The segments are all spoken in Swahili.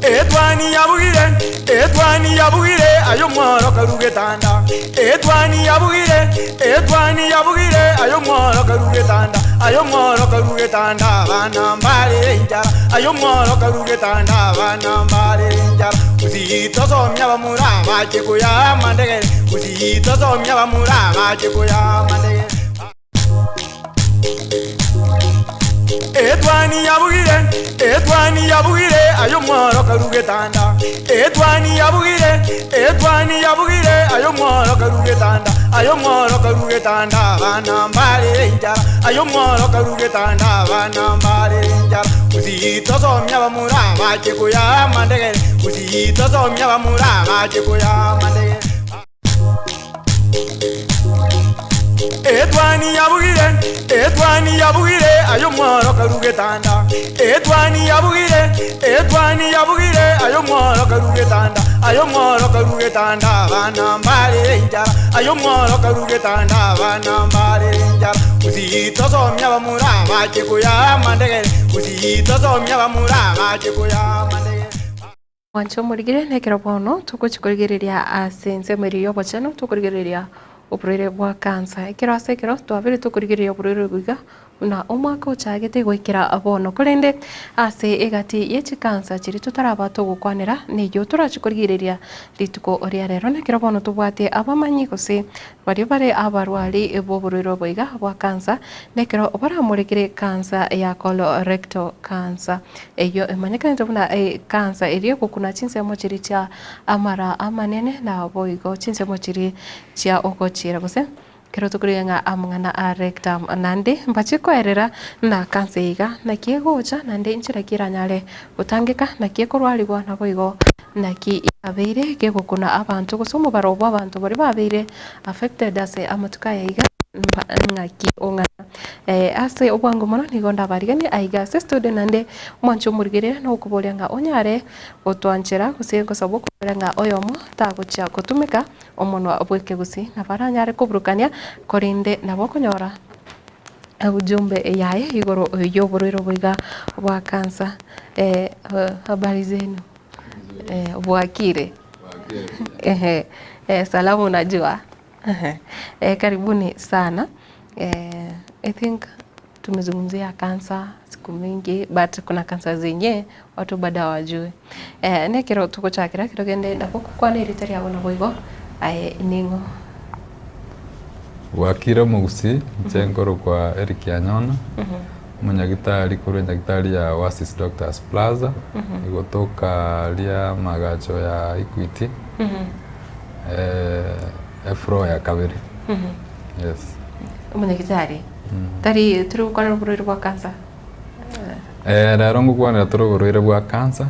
Etwani yabugire ayo mworo karugetanda. Etwani yabugire ayo mworo karugetanda. Ayo mworo karugetanda bana mbale njara. Ayo mworo karugetanda bana mbale njara. Uzito somya bamura bacheko ya mandege. Uzito somya bamura bacheko ya mandege. Etwani yabugire ayo mworo karugetanda. Etwani yabugire ayo mworo karugetanda. Ayo mworo karugetanda bana mbale njara. Ayo mworo karugetanda bana mbale njara. Uzito somya bamura bacheko ya mandege. Uzito somya bamura bacheko ya mandege. Etwani yabugire ayo mworo karugetanda. Etwani yabugire ayo mworo karugetanda. Ayo mworo karugetanda bana mbale njara. Ayo mworo karugetanda bana mbale njara. Uzito somya bamura bacheko ya mandege. Uzito somya bamura bacheko ya mandege. Wancho murigire nekero bono tukuchikurigiria asense meriyo bochano tukurigiria oburere bwa kansa ekero asekero twabire tukurigiria oburere bwiga na omwaka ochagete gwikira abono kurende ase egati yechi kansa chiri tutaraba tugukwanira niyo turachikurigiria rituko oria rero nekero bono tubwate abamanyi gose bari bare abarwari eboburere bwiga bwa kansa nekero baramurigire kansa ya colorectal cancer eyo emanyekana tubuna kansa eriyo kukuna chinsemo chiri cha amara amanene na boigo chinsemo chiri cha okochira gose kero tukurianga amngana a rectum nande mbachiko erera na kansa iga na kiegocha nande inchira kiranyale utangika na kiekorwaligwa na boigo na ki abeire gegukuna abantu gusomo barobwa abantu bari babeire affected ase amatuka ya iga ngaki ongana ase obwango mono nigonda barigani aiga se student nande mwancho murigire no kubolyanga onyare otwanchera gusego sabo kubolyanga oyomo tagucha kutumika omono abweke gusi na baranyare kuburukania korinde nabo kunyora ujumbe yaye igoro yoborero bwiga bwa kansa habari zenu bwakire salamu najua karibuni sana. I think tumezungumzia kansa siku mingi but kuna kansa zenye watu bado hawajui. Nekero tukochakira kirogende ndakukwana iritari yabo naboigo ningo wakira mugusi chenkoro kwa Eric Anyona munyagitari kuri nyagitari ya Oasis Doctors Plaza igotoka lia magacho ya Equity Efro ya Kabiri. Yes. Munyagitari tari turu kwa ruburiro bwa kansa rero ngukwana turu ruburiro bwa kansa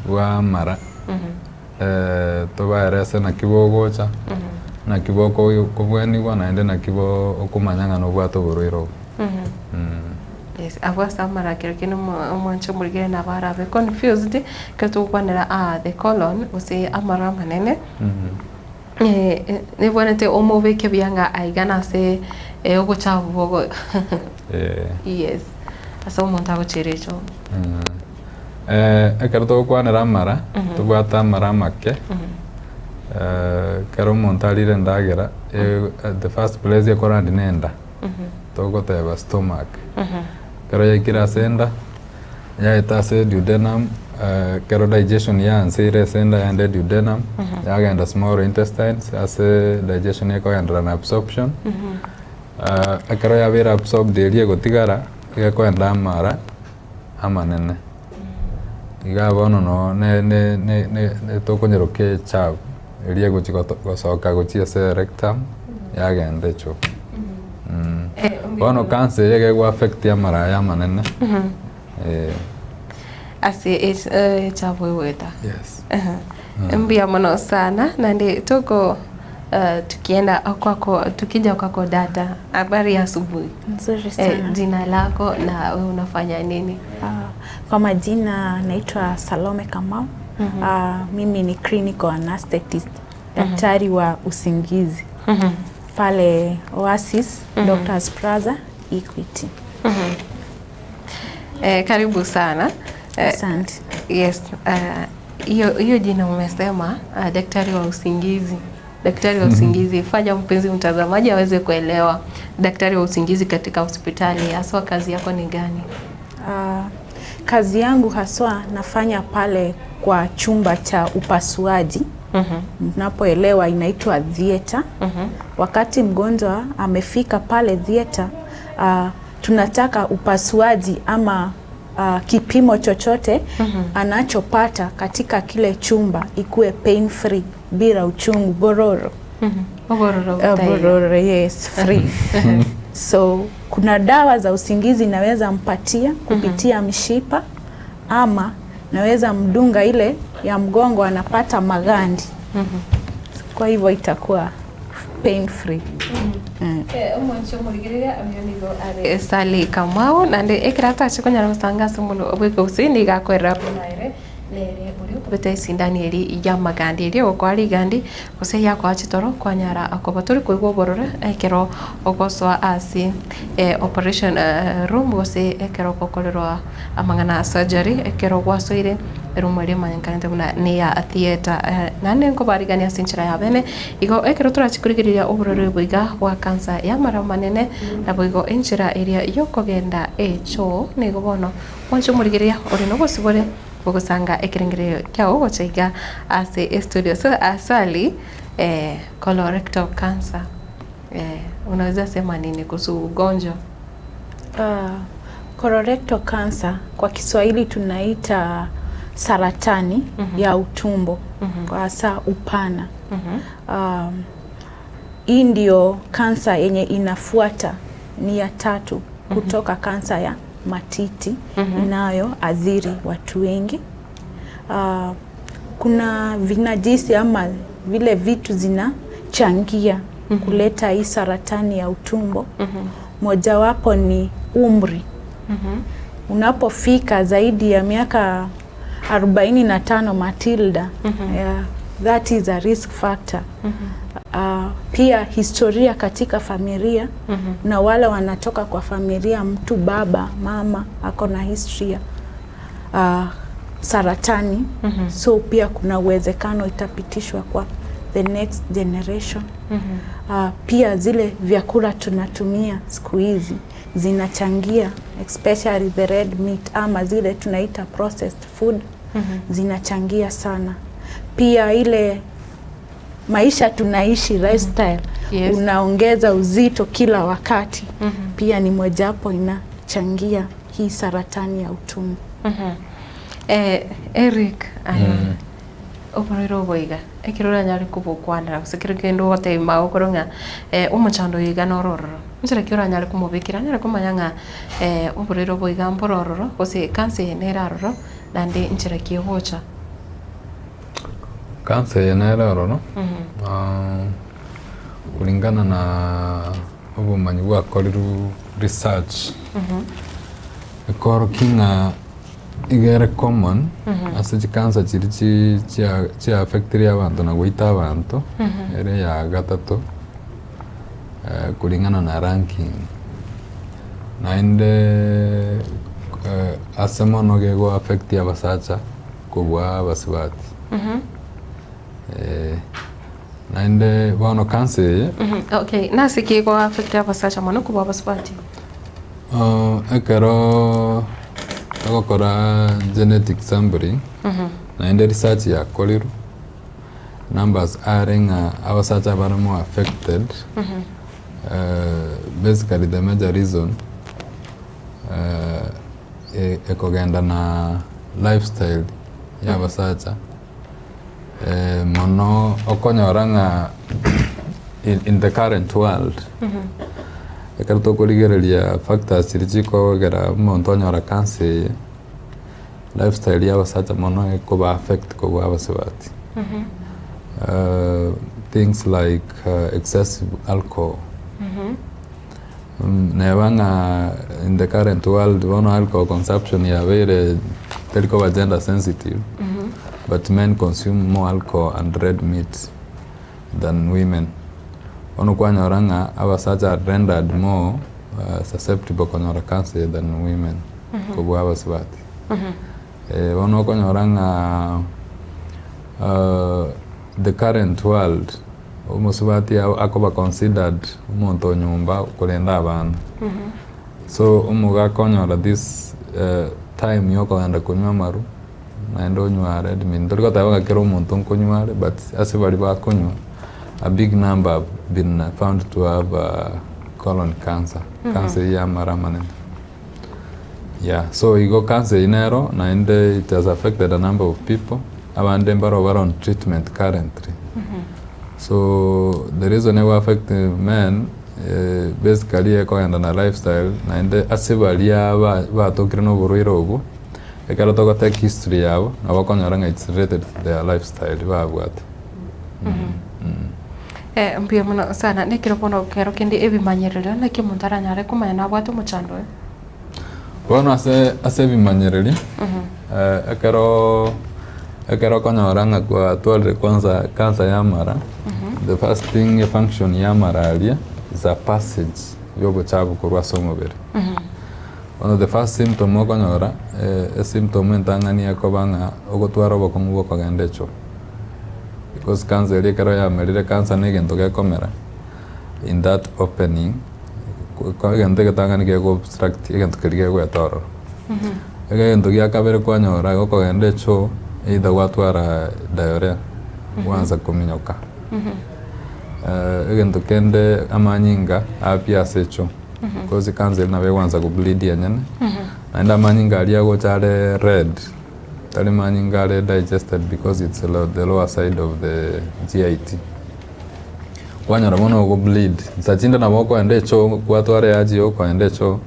bwa mara tobarese na kibogocha na kiboko kubweni bwana ende na kibo okumanyanga no bwa toburiro. Yes, abwa samara kino mwancho murigire na barabe confused katukwanira the colon use amara manene. Ne bonete omove ke byanga aigana se ogochavu bogo. Yes. Aso monta gochirecho. Ekarto kwanira mara tubata mara make. Karo montalire ndagera the first place yakora ndinenda. Togo teba stomach. Karo yakira senda ya itase duodenum karo digestion ya ansire senda ya duodenum ya and small intestines as digestion yako and absorption karo ya vera absorb delia gotigara yako and amara amanene iga bono no ne toko nyeroke chab elia gosoka gochia se rectum ya gende cho bono cancer yake go affect ya mara ya manene asi chavo weta. Yes. Mbia mono sana nandi toko tukienda kwako tukija kwako data habari ya asubuhi. Nzuri sana. Jina lako na wewe unafanya nini? Kwa majina naitwa Salome Kamau. Mimi ni clinical anesthetist, daktari wa usingizi. Pale Oasis Doctors Plaza Equity. Karibu sana. Asante. Yes, hiyo jina umesema daktari wa usingizi. Daktari wa usingizi, fanya mpenzi mtazamaji aweze kuelewa daktari wa usingizi katika hospitali, haswa kazi yako ni gani? Kazi yangu haswa nafanya pale kwa chumba cha upasuaji. Mnapoelewa inaitwa theater. Wakati mgonjwa amefika pale theater, tunataka upasuaji ama kipimo chochote anachopata katika kile chumba ikuwe pain free, bila uchungu, bororo. Bororo, yes, free. So kuna dawa za usingizi naweza mpatia kupitia mshipa, ama naweza mdunga ile ya mgongo anapata magandi. Kwa hivyo itakuwa pain free. Umwancho murigirira amyonigo are Sally Kamau nande ekrata chikonya rusangasa muno obwiko usini gakwera naire nere uri kubete sindani eri ya magandi eri okwari gandi ose yakwa chitoro kwanyara akobatori kwigwo borora ekero ogoswa asi operation room ose ekero kokorerwa amangana surgery ekero gwasoire rumari manyankante buna ne ya theater nane nko barigania sinchira ya bene igo ekero turachikurigiriria uburore bwiga wa cancer ya mara manene na bwigo inchira area yokogenda echo nego bono oncho murigiria uri no bosibore bogosanga ekirengerio kyao gochaiga ase studio. So Sally, colorectal cancer, unaweza sema nini kuhusu ugonjwa? Colorectal cancer kwa Kiswahili tunaita saratani ya utumbo, kwa hasa upana. Hii ndio kansa yenye inafuata, ni ya tatu kutoka kansa ya matiti inayo adhiri watu wengi. Kuna vinajisi ama vile vitu zinachangia kuleta hii saratani ya utumbo. Mojawapo ni umri. Unapofika zaidi ya miaka 45, Matilda, that is a risk factor. Pia historia katika familia, na wale wanatoka kwa familia, mtu baba, mama ako na historia saratani, so pia kuna uwezekano itapitishwa kwa the next generation. Pia zile vyakula tunatumia siku hizi zinachangia, especially the red meat ama zile tunaita processed food, zinachangia sana. Pia ile maisha tunaishi, lifestyle, unaongeza uzito kila wakati, pia ni mojawapo inachangia hii saratani ya utumbo. Eric, oporero boiga ekirora nyari kubukwana usikire kendo wote mao koronga umuchando yiga nororo nzira kirora nyari kumubikira nyari kumanyanga oporero boiga mpororo kose kanse neraroro nande nzira kihocha kanse neraroro kulingana na obumanyi bwakoriru research ekoro kinga igere common ase chikansa chiri chi affectiria abantu na goita abantu ere ya gatatu kulingana na ranking nainde ase mono gego affectia abasacha kubwa abasibati nainde bono kanse okay nasi kigo affectia abasacha mono kubwa abasibati ekero agokora genetic sampling nainde research ya koliru numbers are nga abasacha barimo affected. Basically the major reason ekogenda na lifestyle ya basacha mono okonyoranga in the current world ekarto koligereria factors chirichiko gera muntu onyora cancer lifestyle ya basacha mono ekoba affect ko abasibati. Things like excessive alcohol. Nevanga in the current world one alcohol consumption ya very telco gender sensitive, but men consume more alcohol and red meat than women. Ono kwanyoranga abasacha rendered more susceptible konyora cancer than women. kubwa abasibati bono konyoranga the current world umusibati akoba considered umuntu nyumba kulenda abana so umuga konyora this time yoko anda kunywa maru naenda onyware admin toriko tabaga kero umuntu nkonyware but ase bari bakunywa a big number have been found to have colon cancer cancer ya mara manene so igo cancer inero naende it has affected a number of people abande mbaro on treatment currently so the reason it affect men basically eko enda na lifestyle naende ase baria batokire no buruiro obu ekara toka tech history yabo abakonyaranga it's related to their lifestyle babwate mpia muno sana nekiro pono kero kendi ebimanyerero na kimuntara nyare kumanya na bwatu muchando bono ase bimanyereri ekero konyoranga kwa twalre kwanza cancer ya mara the first thing a function ya malaria is a passage yobo chabu kurwa somobere one of the first symptom okonyora a symptom entangania kobanga ogotwara obokongu bokogendecho because cancer ekero ya merire cancer ne gento gekomera in that opening kagente getangani ge obstruct egento kerige gwetoro egento gya kabere kwanyora gokogendecho either watwara diarrhea wanza kuminyoka egento kende amanyinga apia secho because cancer na bewanza ku bleed yenyene and amanyinga ali ago chale red tali manyinga ale digested because it's the lower side of the GIT kwanyara mono go bleed sachinda na boko endecho kwatware yaji oko endecho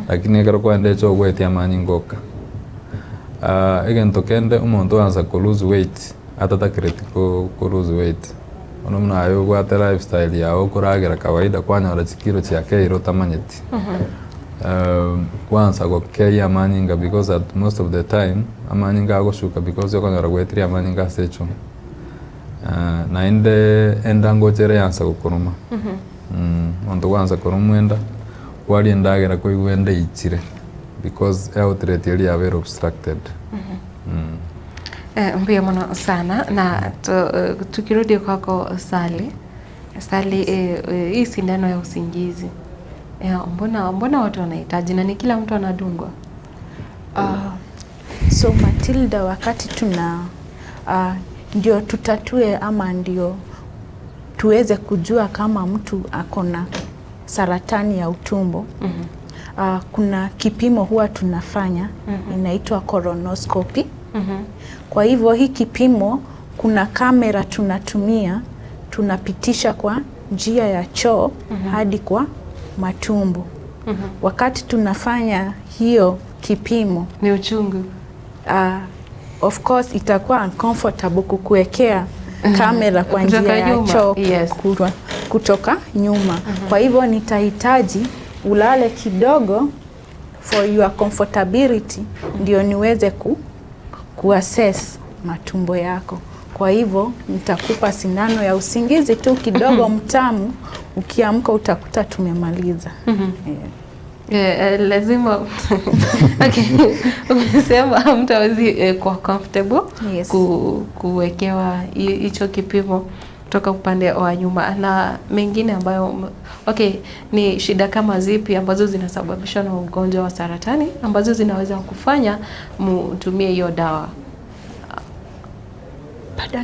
lakini ekero kwa endecho gwetia amanyingoka egento kende umuntu anza ku lose weight atata critical ku lose weight ono mna ayo gwate lifestyle yao kuragera kawaida kwanyara chikiro chake iro tamanyeti kwanza go kei amanyinga because at most of the time amanyinga agoshuka because yokonyara gwetria amanyinga secho naende endango chere yansa gukuruma onto kwanza kurumwenda wali endagera koigwende ichire because outlet yali are obstructed mbia muno sana na tukirudi kwako Sally hii sindano ya usingizi mbona watu wanahitaji na ni kila mtu anadungwa? So Matilda, wakati tuna ndio tutatue ama ndio tuweze kujua kama mtu akona saratani ya utumbo kuna kipimo huwa tunafanya inaitwa colonoscopy. Kwa hivyo hii kipimo kuna kamera tunatumia tunapitisha kwa njia ya choo hadi kwa matumbo. Wakati tunafanya hiyo kipimo ni uchungu. Of course itakuwa uncomfortable kukuwekea kamera kwa njia ya choo kutoka nyuma. Kwa hivyo nitahitaji ulale kidogo for your comfortability ndio niweze kuassess matumbo yako. Kwa hivyo nitakupa sindano ya usingizi tu kidogo mtamu, ukiamka utakuta tumemaliza. Lazima okay. Umesema mtu hawezi kuwa comfortable kuwekewa hicho kipimo kutoka upande wa nyuma na mengine ambayo ni shida kama zipi ambazo zinasababishwa na ugonjwa wa saratani ambazo zinaweza kufanya mtumie hiyo dawa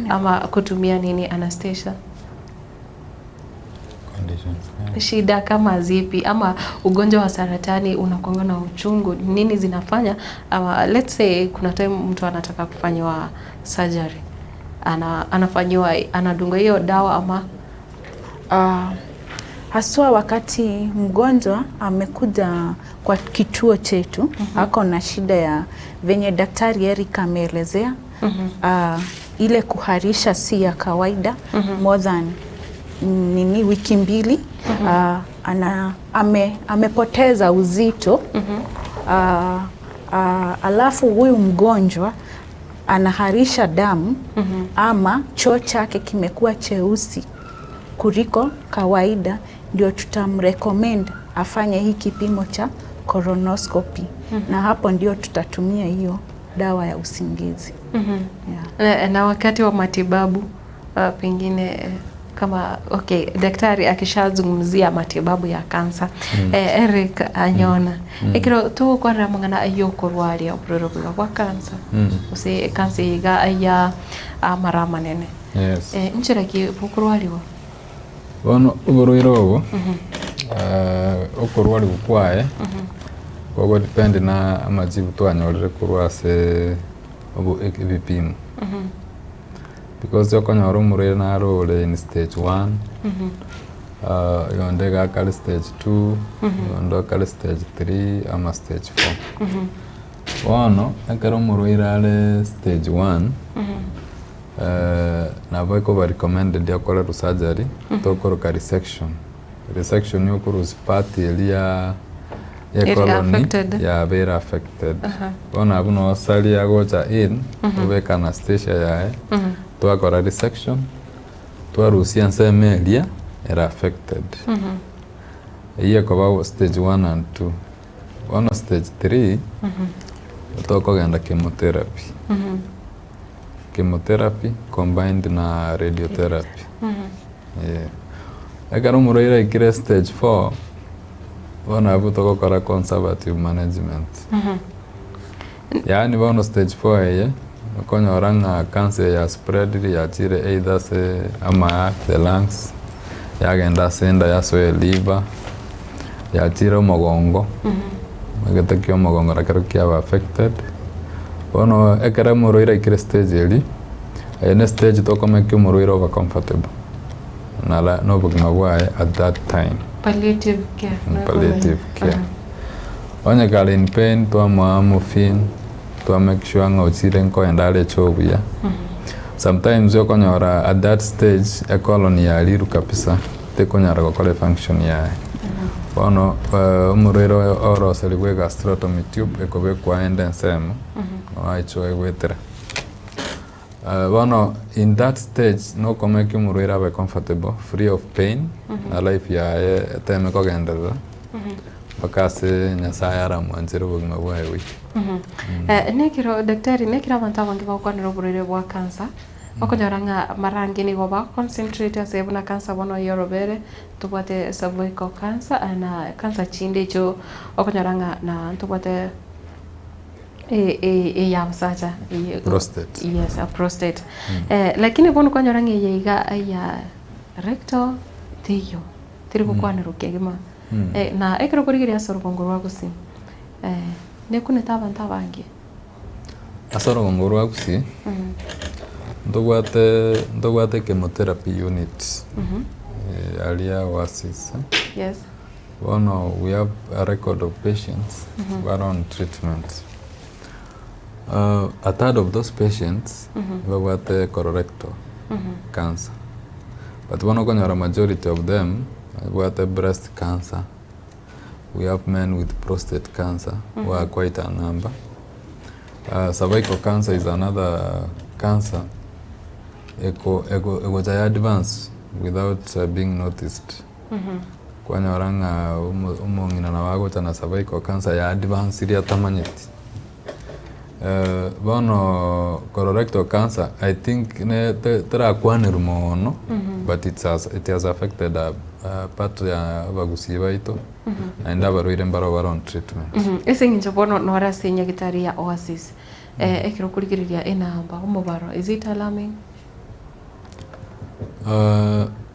ama kutumia nini anesthesia? Shida kama zipi ama ugonjwa wa saratani unakuwa na uchungu, nini zinafanya let's say kuna time mtu anataka kufanywa surgery, anafanywa anadungwa hiyo dawa ama haswa wakati mgonjwa amekuja kwa kituo chetu ako na shida ya venye daktari Eric ameelezea ile kuharisha si ya kawaida more than wiki mbili amepoteza uzito alafu huyu mgonjwa anaharisha damu ama choo chake kimekuwa cheusi kuliko kawaida, ndio tutamrecommend afanye hii kipimo cha colonoscopy na hapo ndio tutatumia hiyo dawa ya usingizi. Na wakati wa matibabu pengine kama daktari akishazungumzia matibabu ya kansa Eric Anyona ikiro tu kwa ramangana ayo kurwaria obroro bwa kansa usi kansa iga aya amarama nene nchira ki bukurwariwa bono uburwiro okurwari gukwaye gogo depend na amajibu twanyorere kurwase obu ebipimo because yokonyora umurire narore in stage 1 yonde gakali stage 2 yondo kali stage 3 ama stage 4 bono ekero umurire ale stage 1 nabo ko ba recommended yakora surgery tokoroka resection yokuruzi part elia colony ya very affected bona abuno sali yagocha in ubeka anesthesia yae twakora resection twarusia nseme elia era affected iye kwa stage 1 and 2 on stage 3 tokogenda chemotherapy chemotherapy combined na radiotherapy ekaro muroira ikire stage 4 bona abu tokokora conservative management yani bona stage 4 ye konyoranga cancer ya spread ya chire either se ama the lungs yagenda senda ya soe liver ya chire mogongo magetakio mogongo rakero kia affected bono ekara muroira ikire stage eli ene stage tokomekio muroira over comfortable nala no bugna bwae at that time palliative care onye kali in pain to morphine to make sure ngochire nko endale chobuya sometimes yokonyora at that stage a colony ya liru kabisa tekonyara gukora function ya bono umuriro oro selibwe gastrotomy tube ekobe kwa ende nsemo aicho egwetera bono in that stage no komeki umuriro be comfortable free of pain na life ya teme kogendera bakase nyasaya mwanziro bugima bwawe nekiro daktari nekira abantu abangi bakwanira oburere bwa kansa bakonyoranga marangi ni goba concentrate asebuna kansa bono yorobere tubate cervical cancer na kansa chinde cho bakonyoranga na tubate ya msacha prostate yes a prostate lakini bono konyoranga yiga ya rectal tiyo tirigo kwanira kegima na ekero kurigiria sorogongorwa gusi nekune tabantu abangi asorogongorwa gusi ndogwate chemotherapy unit alia Oasis yes bono we have a record of patients who are on treatment a third of those patients were colorectal cancer but bono konyora majority of them were breast cancer. We have men with prostate cancer who are quite a number. Cervical cancer is another cancer. Ego jaya advance without being noticed. Kwanyoranga umongina na wago tana cervical cancer ya advance iria tamanyeti. Bono colorectal cancer, I think ne tera kwaniru mono, but it has affected part ya bagusi baito and abaroire mbaro on treatment. Ese nginjo bono nora senya gitari ya Oasis ekiro kurigiriria enamba umubaro, is it alarming?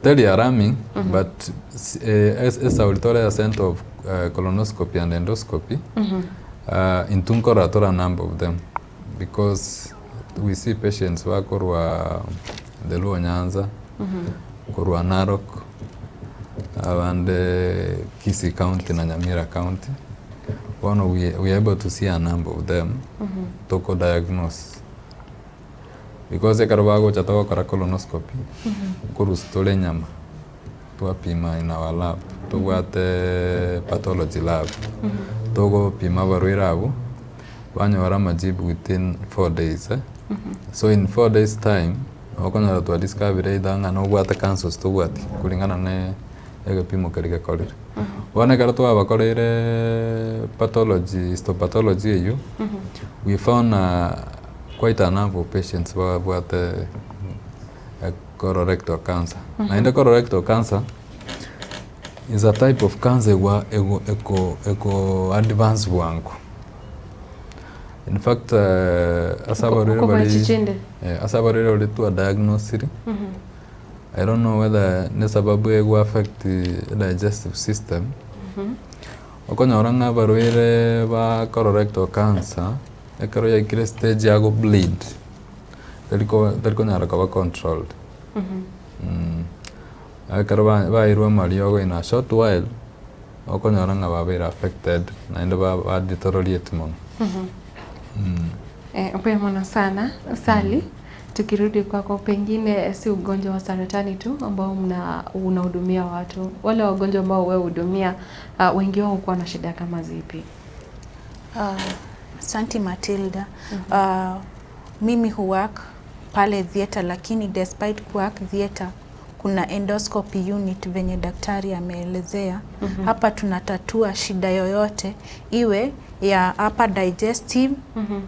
Tell alarming, but as a auditory center of colonoscopy and endoscopy, in Tunkora tora a number of them because we see patients wakorwa the Luo Nyanza, korwa Narok, and Kisii County na Nyamira County. We are able to see a number of them to diagnose. Because ekarabago chatawa kara colonoscopy, kurustole nyama, tuapima in our lab, tuwate pathology lab, togo pima baruirabu, banyora majibu within 4 days. So in 4 days time, wakona tuwa discover either nga no wate cancers tuwati kulingana ne egepimo keria gekorire bono ekero twabakoreire pathology histopathology eyo we found quite a number of patients babwate colorectal cancer naende colorectal cancer is a type of cancer wa ego advance bwangu. In fact, asabarire ori tu a diagnosis. I don't know whether ne sababu ego affect the digestive system. Okonyora nga barwire ba colorectal cancer ekero ya ikire stage yago bleed. Teliko nyara kaba controlled. Ekero bairwa mariogo in a short while okonyora nga babira affected naende ba deteriorate mono. Mpema sana Sally, tukirudi kwako, pengine si ugonjwa wa saratani tu ambao unahudumia watu, wale wagonjwa ambao wewe hudumia, wengi wao huwa na shida kama zipi? Asante Matilda. Mimi huwork pale theater, lakini despite work theater kuna endoscopy unit venye daktari ameelezea. Hapa tunatatua shida yoyote iwe ya upper digestive,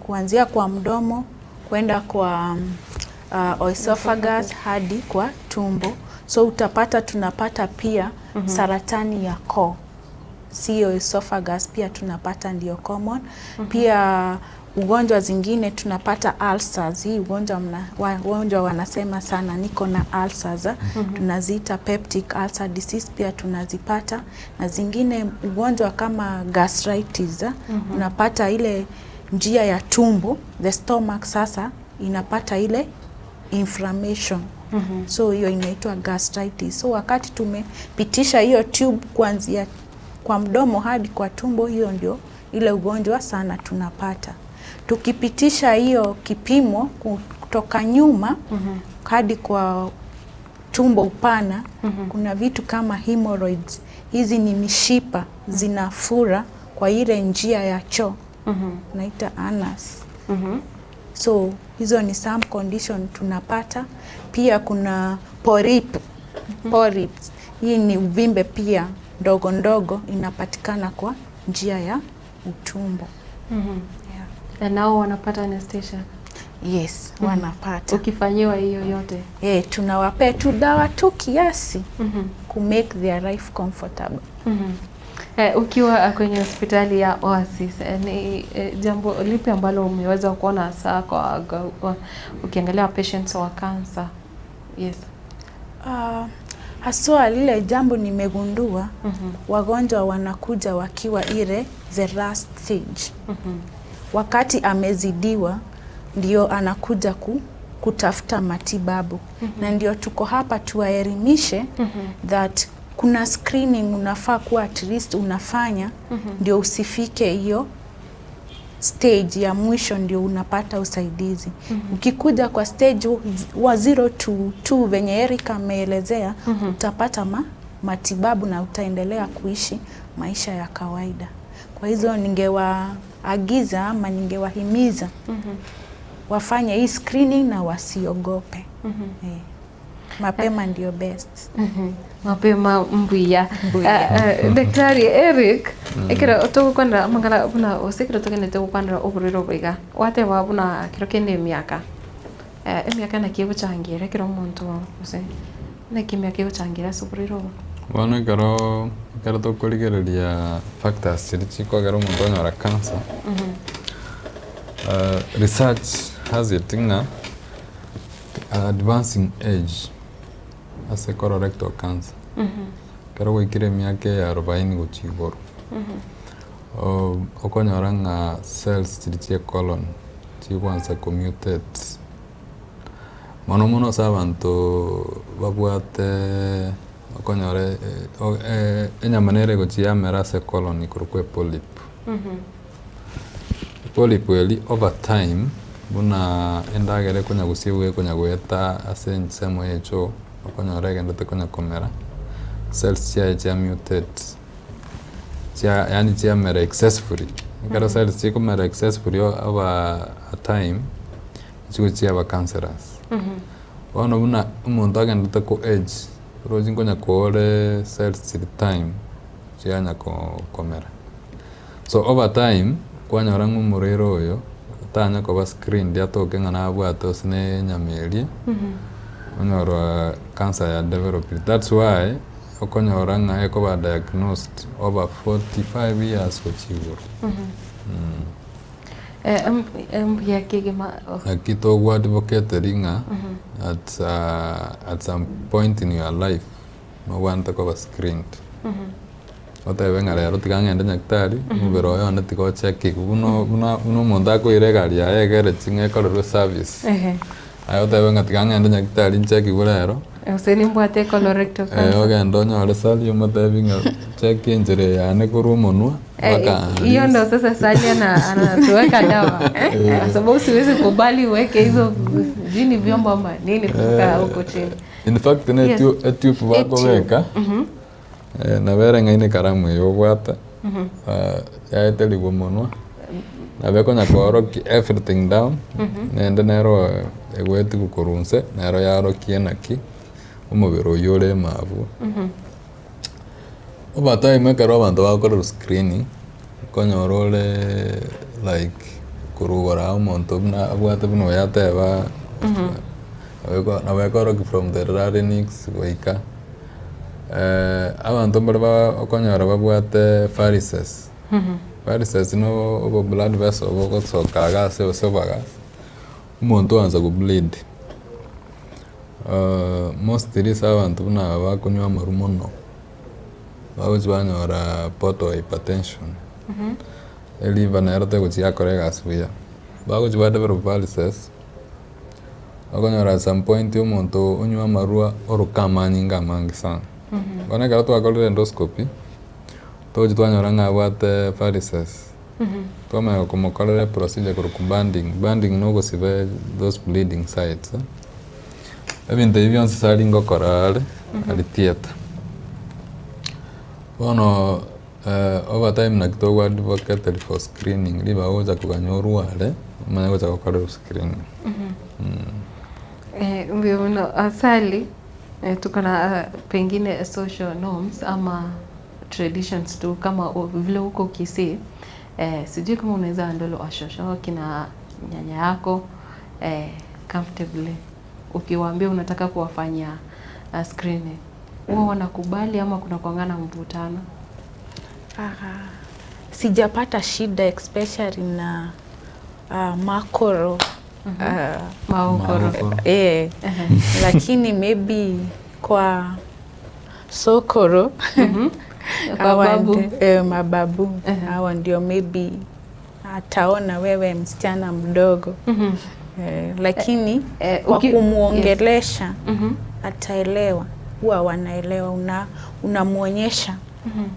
kuanzia kwa mdomo kwenda kwa esophagus hadi kwa tumbo. So utapata tunapata pia saratani ya koo, sio esophagus pia tunapata, ndio common. Pia ugonjwa zingine tunapata ulcers. Hii ugonjwa wanasema sana niko na ulcers. Tunaziita peptic ulcer disease pia tunazipata, na zingine ugonjwa kama gastritis. Unapata ile njia ya tumbo, the stomach sasa inapata ile inflammation. So hiyo inaitwa gastritis. So wakati tumepitisha hiyo tube kuanzia kwa mdomo hadi kwa tumbo, hiyo ndio ile ugonjwa sana tunapata. Tukipitisha hiyo kipimo kutoka nyuma hadi kwa tumbo upana, kuna vitu kama hemorrhoids. Hizi ni mishipa zinafura kwa ile njia ya choo, naita anus. So hizo ni some condition tunapata. Pia kuna polyps. Hii ni uvimbe pia ndogo ndogo inapatikana kwa njia ya utumbo. Na nao wanapata anesthesia? Yes, wanapata. Ukifanyiwa hiyo yote? Tunawapea tu dawa tu kiasi ku make their life comfortable. Ukiwa kwenye hospitali ya Oasis, ni jambo lipi ambalo umeweza kuona hasa kwa ukiangalia patients wa cancer? Yes. Haswa lile jambo nimegundua, wagonjwa wanakuja wakiwa ile the last stage. Wakati amezidiwa ndio anakuja kutafuta matibabu. Na ndio tuko hapa tuwaelimishe that kuna screening unafaa kuwa at least unafanya ndio usifike hiyo stage ya mwisho ndio unapata usaidizi. Ukikuja kwa stage wa 0 to 2 venye Erika ameelezea, utapata matibabu na utaendelea kuishi maisha ya kawaida. Kwa hizo ningewaagiza ama ningewahimiza wafanye hii screening na wasiogope. Mapema ndio best. Mapema mbuya. Daktari Eric, ekira tukwenda mangala buna osekira tokene tukwanda oburiro bwiga. Wate wabuna kirokende miaka. Miaka na kibu changira kiro muntu ose. Na kimyaka kibu changira soburiro. Bueno, kero tukurigereria factors chirichiko kero muntu anyara cancer. Research has it nga advancing age as a colorectal cancer. Kero gwikire miaka ya 40 guchi iguru. Okonyora nga cells chirichie colon chikwanza commutate. Mono sa abantu babwate okonyore enyamanere gochia merase colon ikurukwe polyp. Polyp eli over time buna endagere kunya gusiwe kunya gweta ase nsemo echo okonyore gendete kunya komera cells chia mutate yani chia mera excessively kara cells chia komera excessively over a time chia ba cancerous. Ono buna umuntu agendete ku age roji ngonya kore cells time chianya komera. So over time kwanyora ng'umuriro oyo tanya koba screen dia toke ngana abwatos ne nyameli onyorwa cancer ya develop. That's why okonyora ng'ae koba diagnosed over 45 years kochiguru. Ya kigema Kito advocate ringa at some point in your life no want to cover screened. Ota wenga lero tikangenda nyaktari mubero yo ndiko check uno monda ko iregali ya egere chinge ko service. Ayo ta wenga tikangenda nyaktari check lero. Useni mbwate colorectal cancer. Oga ndonyo resali yo mata vinga check injire ya ne kurumonwa. Hiyo ndo sasa Sally anatuweka dawa. Sababu siwezi kubali uweke hizo jini vyombo ama nini kutoka huko chini. In fact etu wako weka. Na vera ngaine karamu yo gwata. Ya eteli womonwa. Na beko nya koroki everything down. Nende nero egweti kukurunse nero yaro kienaki. Umubiro yole mavu. Over time karo bantu bakora screening konyorole like kurugora umuntu bna abwate bno yateba na wekoro from the larynx goika abantu baraba okonyora babwate varices. Varices no obo blood vessel obo soka gase osobaga umuntu anza ku bleed. Mostly abantu bna bakunywa marumono bagoji banyora portal hypertension. Liver nerate kuchia korega suya. Bagoji develop varices. Akonyora at some point umuntu unywa marua orukama nyinga mangi sana. Kone karato akolere endoscopy. Toji twanyora ngabwate varices. Toma komokolere procedure kurukubanding. Banding no gosibe those bleeding sites. Ebinte hivyo nsali ngokorale ali theater. Bono over time na kito advocate for screening liba oza kukanyoru wale manya oza kukare screening. Mbiono Sally tukana pengine social norms ama traditions tu kama vile huko Kisii. Sijui kama unaweza andolo ashosho kina nyanya yako comfortably ukiwaambia unataka kuwafanya screening. Wao wanakubali ama kuna kuangana mvutano? Sijapata shida especially na makoro. Maokoro. Lakini maybe kwa sokoro kwa babu. Mababu hawa ndio maybe ataona wewe msichana mdogo. Lakini kwa kumuongelesha ataelewa. Huwa wanaelewa, unamuonyesha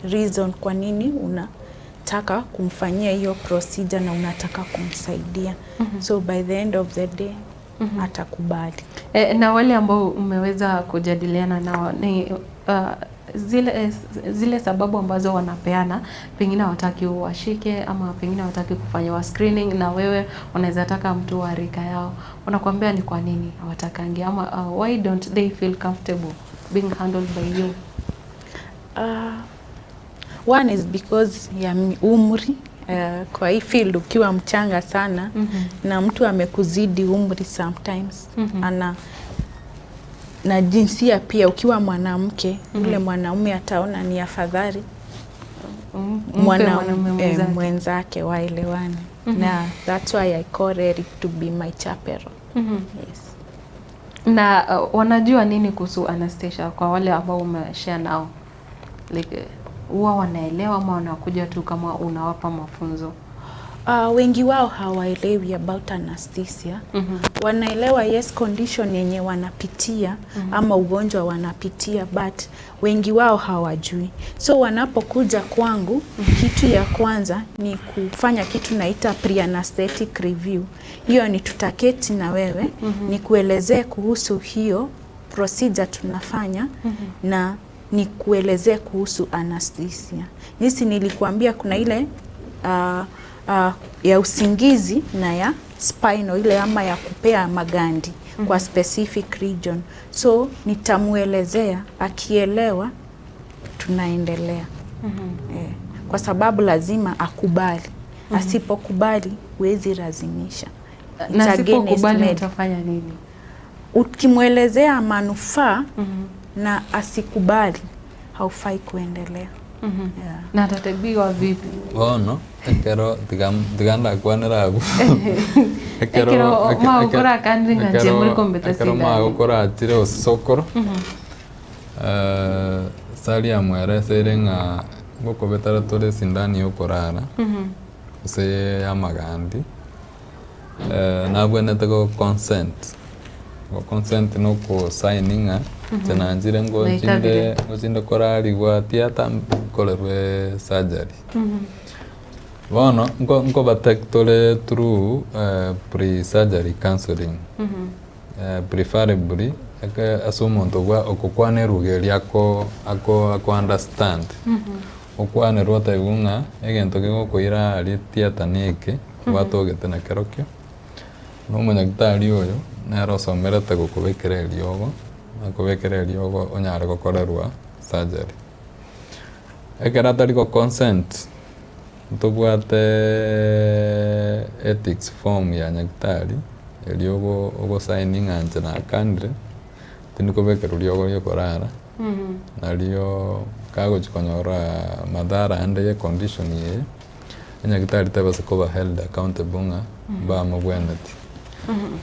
reason kwa nini unataka kumfanyia hiyo procedure na unataka kumsaidia. So by the end of the day atakubali. Na wale ambao umeweza kujadiliana nao ni zile sababu ambazo wanapeana, pengine hawataki uwashike ama pengine hawataki kufanya screening, na wewe unaweza taka mtu wa rika yao, wanakuambia ni kwa nini hawatakangi ama why don't they feel comfortable being handled by you? One is because ya umri. Kwa hii field ukiwa mchanga sana na mtu amekuzidi umri sometimes na jinsia pia ukiwa mwanamke yule mwanaume ataona ni afadhali mwenzake waelewane. Na that's why I call Eric to be my chaperone. Yes. Na wanajua nini kuhusu anesthesia kwa wale ambao umeshare nao? Like huwa wanaelewa ama wanakuja tu kama unawapa mafunzo? Wengi wao hawaelewi about anesthesia. Wanaelewa yes condition yenye wanapitia ama ugonjwa wanapitia, but wengi wao hawajui. So wanapokuja kwangu, kitu ya kwanza ni kufanya kitu naita pre-anesthetic review. Hiyo ni tutaketi na wewe, ni kuelezea kuhusu hiyo procedure tunafanya na ni kuelezea kuhusu anesthesia. Nisi nilikuambia kuna ile ya usingizi na ya spinal ile ama ya kupea magandi. kwa specific region. So nitamuelezea, akielewa tunaendelea. Kwa sababu lazima akubali. Asipokubali huwezi lazimisha. Na asipokubali utafanya nini? Ukimwelezea manufaa na asikubali, haufai kuendelea. Na atatebiwa vipi? Bono, ekero tiganda kwanera abu. Ekero maukora kandi nganje muri kompetisi. Ekero maukora atire osokoro. Sali amwere serenga ngoko betara tore sindani yokorara. Se amagandi. Nabwenete ko consent. Ko consent no ko signinga. Tena njire ngo jinde korari gwa theater kolerwe surgery. Bono ngo batek tole through pre-surgery counseling. Preferably asumonto gwa okokwane rugeri ako understand. Okwane rota igunga egento ke gokoira ali theater neke watogete na kerokyo. No munyagitari oyo nero somerete gokubekera eliogo. Akubekera eliogo onyare gokorerwa surgery. Ekera tari ko consent tubwate ethics form ya nyagitari eliogo ogo signing anje na kandre tinikobekera eliogo yokorara nalio kago chikonyora madhara ande ye condition ye nyagitari tabase koba held accountable nga ba mabweneti.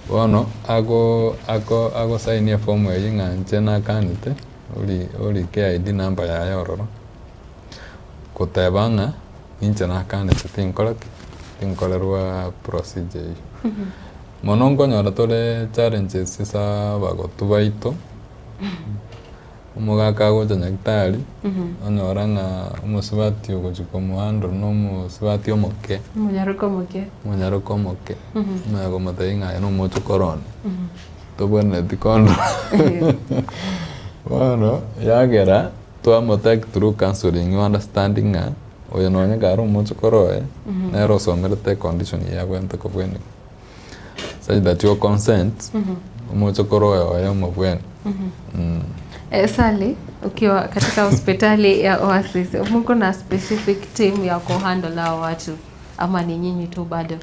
Bono ako sign ya form ya nganje na kanite oli KID number ya yororo kotebanga inche na kanite tinkolerwa procedure. Monongo nyora tole challenges sisa bagotubaito. Umugaka goja nyagitari onyora nga umusibati ogochiko muhando no umusibati omoke munyaruko moke mago matainga no mocho corona tobone tikondo bueno yagera to amotek through counseling you understanding nga oyo nonya garo mocho koroe na ro somerete condition ya kwenta ko bweni such that your consent mocho koroe oyo mobweni. Sally, ukiwa katika hospitali ya Oasis, mko na specific team ya kuhandle watu ama ni nyinyi tu bado?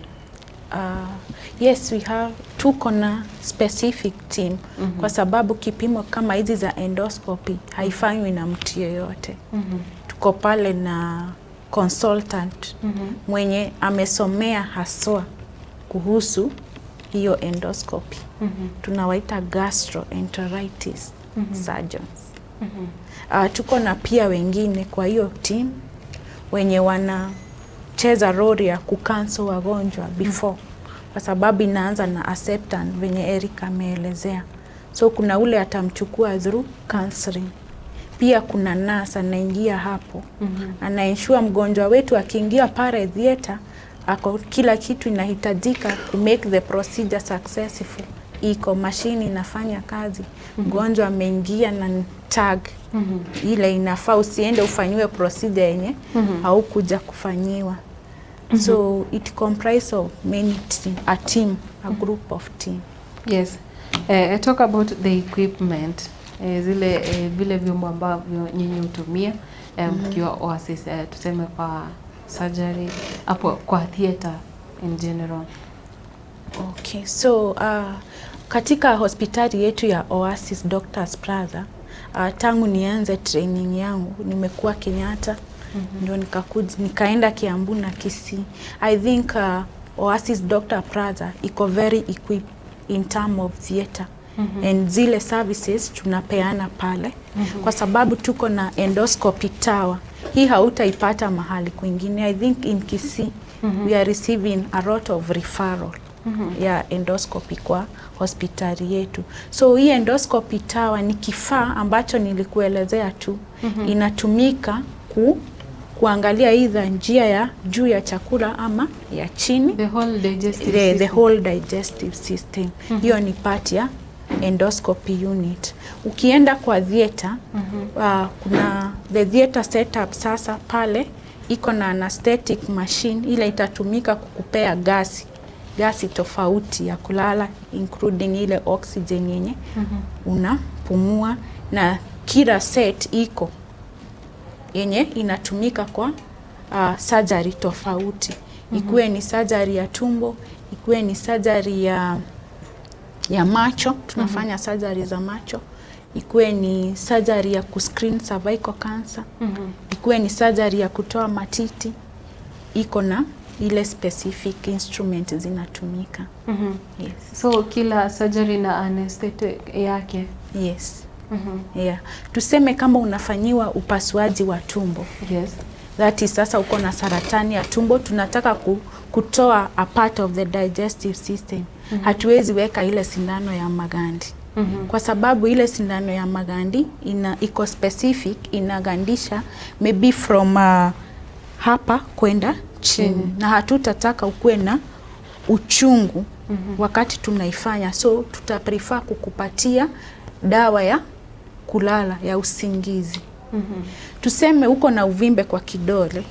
Yes, we have tuko na specific team kwa sababu kipimo kama hizi za endoscopy haifanywi na mtu yeyote. Tuko pale na consultant mwenye amesomea haswa kuhusu hiyo endoscopy. Tunawaita gastroenteritis surgeons. Tuko na pia wengine kwa hiyo team wenye wanacheza role ya kucancel wagonjwa before, kwa sababu inaanza na acceptance venye Eric ameelezea. So kuna ule atamchukua through counseling. Pia kuna nurse anaingia hapo. Anaensure mgonjwa wetu akiingia pale theater ako kila kitu inahitajika to make the procedure successful. Iko mashini inafanya kazi. Mgonjwa ameingia na tag ile inafaa usiende ufanyiwe procedure yenye au kuja kufanyiwa. So it comprises of many a group of team. Yes. Talk about the equipment. Zile vile vyombo ambavyo nyinyi hutumia mkiwa Oasis, tuseme kwa surgery hapo kwa theater in general. Okay. So katika hospitali yetu ya Oasis Doctors Plaza, tangu nianze training yangu nimekuwa Kenyatta, ndio nikaenda Kiambu na Kisii. I think Oasis Doctor Plaza iko very equipped in term of theater and zile services tunapeana pale kwa sababu tuko na endoscopy tower. Hii hautaipata mahali kwingine. I think in Kisii we are receiving a lot of referral ya endoscopy kwa hospitali yetu. So hii endoscopy tower ni kifaa ambacho nilikuelezea tu. Inatumika kuangalia either njia ya juu ya chakula ama ya chini. The whole digestive system. The whole digestive system. Hiyo ni part ya endoscopy unit. Ukienda kwa theater, kuna the theater setup sasa pale iko na anesthetic machine ile itatumika kukupea gasi gasi tofauti ya kulala including ile oxygen yenye unapumua, na kila set iko yenye inatumika kwa surgery tofauti. Ikuwe ni surgery ya tumbo, ikuwe ni surgery ya macho, tunafanya surgery za macho, ikuwe ni surgery ya kuscreen cervical cancer, ikuwe ni surgery ya kutoa matiti, iko na ile specific instrument zinatumika. Yes. So kila surgery na anesthetic yake? Yes. Yeah. Tuseme kama unafanyiwa upasuaji wa tumbo. Yes. That is sasa uko na saratani ya tumbo, tunataka kutoa a part of the digestive system. Hatuwezi weka ile sindano ya magandi. Kwa sababu ile sindano ya magandi iko specific, inagandisha maybe from hapa kwenda chini. Na hatutataka ukuwe na uchungu wakati tunaifanya, so tutaprefer kukupatia dawa ya kulala ya usingizi. Tuseme uko na uvimbe kwa kidole,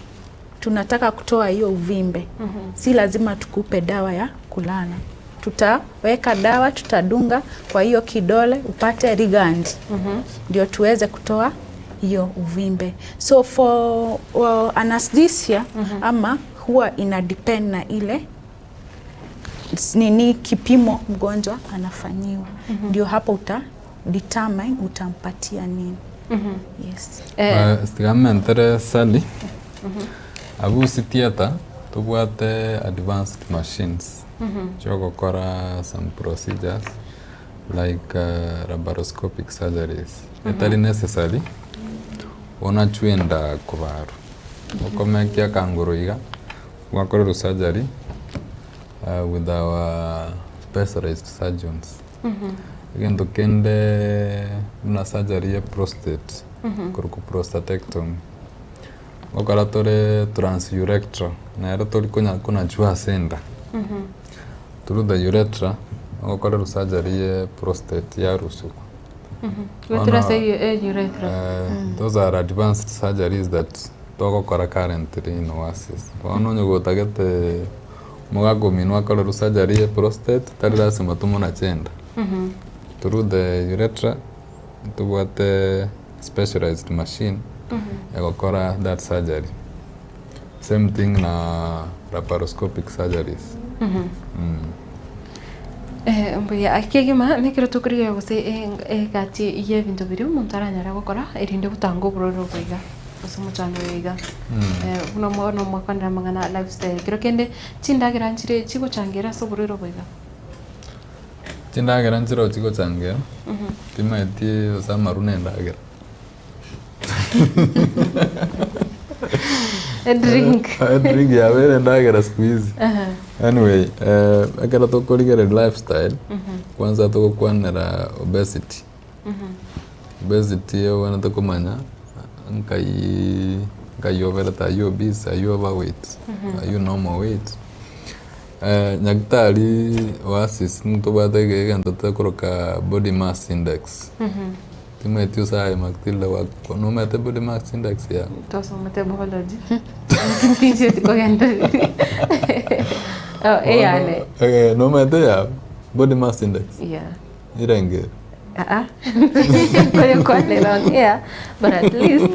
tunataka kutoa hiyo uvimbe. Si lazima tukupe dawa ya kulala. Tutaweka dawa, tutadunga kwa hiyo kidole upate ligand. Ndio tuweze kutoa hiyo uvimbe. So for anesthesia ama huwa ina depend na ile nini kipimo mgonjwa anafanyiwa. Ndio hapo determine utampatia nini. Yes. Stigamentere Sally. Abusi theater tubwate advanced machines. Chokokora some procedures like laparoscopic surgeries. Etali necessary onachwenda kubaru. Okomekia kanguruiga wakora surgery with our specialized surgeons. Again, tukende una surgery ya prostate, kuruku prostatectomy. Wakala tore transurethral, na era tori kuna chua senda. Through the urethra, wakala surgery ya prostate ya rusuku. Those are advanced surgeries that toko kora currently in Oasis. Wano go tagete mugago minwa kala surgery ya prostate, tari lazima tumona chenda. Through the urethra, tubwate specialized machine yakokora that surgery. Same thing na laparoscopic surgeries. Mbuya akigima nikiro tukuriye gose gati ye bintu biri umuntu aranyara gukora irinde gutanga uburoro bwiga usumucano wiga uno mwakanda mangana lifestyle kiro kende cindagira ncire cigo cangira so buroro bwiga cindagira nciro cigo cangira timaiti osamaru nendagira a drink ya vere ndagira squeeze. Anyway, akara tokorigere lifestyle kwanza tokwanera obesity. Obesity wana tokomanya nkai over ta you obese, you overweight, you normal weight. Nyaktari Oasis ntobate ganta takoroka body mass index. Timetiu sai maktilda wa no mete body mass index ya. Toso mete biology. Tinje tikogenda. Ale. No mete ya body mass index. Yeah. Irenge. Kwa leo yeah, but at least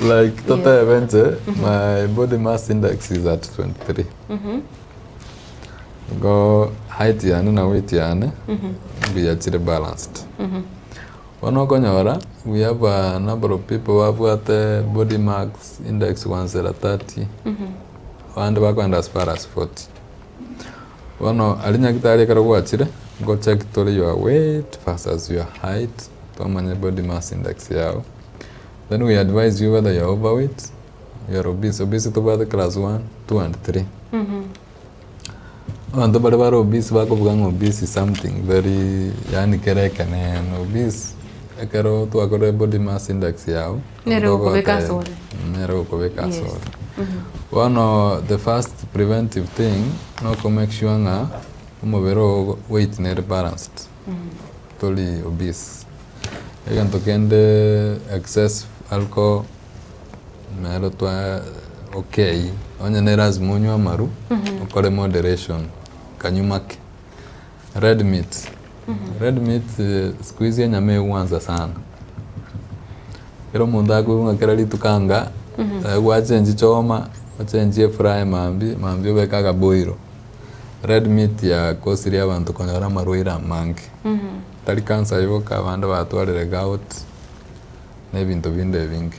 like total event my body mass index is at 23. Go height yani na weight yani we are balanced. Wanokonyora we have a number of people who have got body mass index 130 and bakwenda as far as 40. Wano alinyakitari karo wachire go check to your weight versus your height to manya body mass index yao. Then we advise you whether you're overweight, you're obese. Obese to the class 1, 2 and 3. And the bad obese back of gang obese is something very yani kereka and obese ekero to a body mass index yao. Nero kobeka sore. Nero kobeka sore. One of the first preventive thing no to make sure nga umobero weight nere balanced. Totally obese. Egan to kende excess alcohol mero to okay onye ne lazima unywe amaru ukore moderation kanyumake. Red meat red meat siku hizi nyama iwanza sana kero mundu akwinga kera litukanga gwachenji choma wachenjie fry mambi wekaga boiro. Red meat ya kosiria abantu konyora marwira mangi tari cancer yoka abandi batwarire gout n'ebintu binde bingi.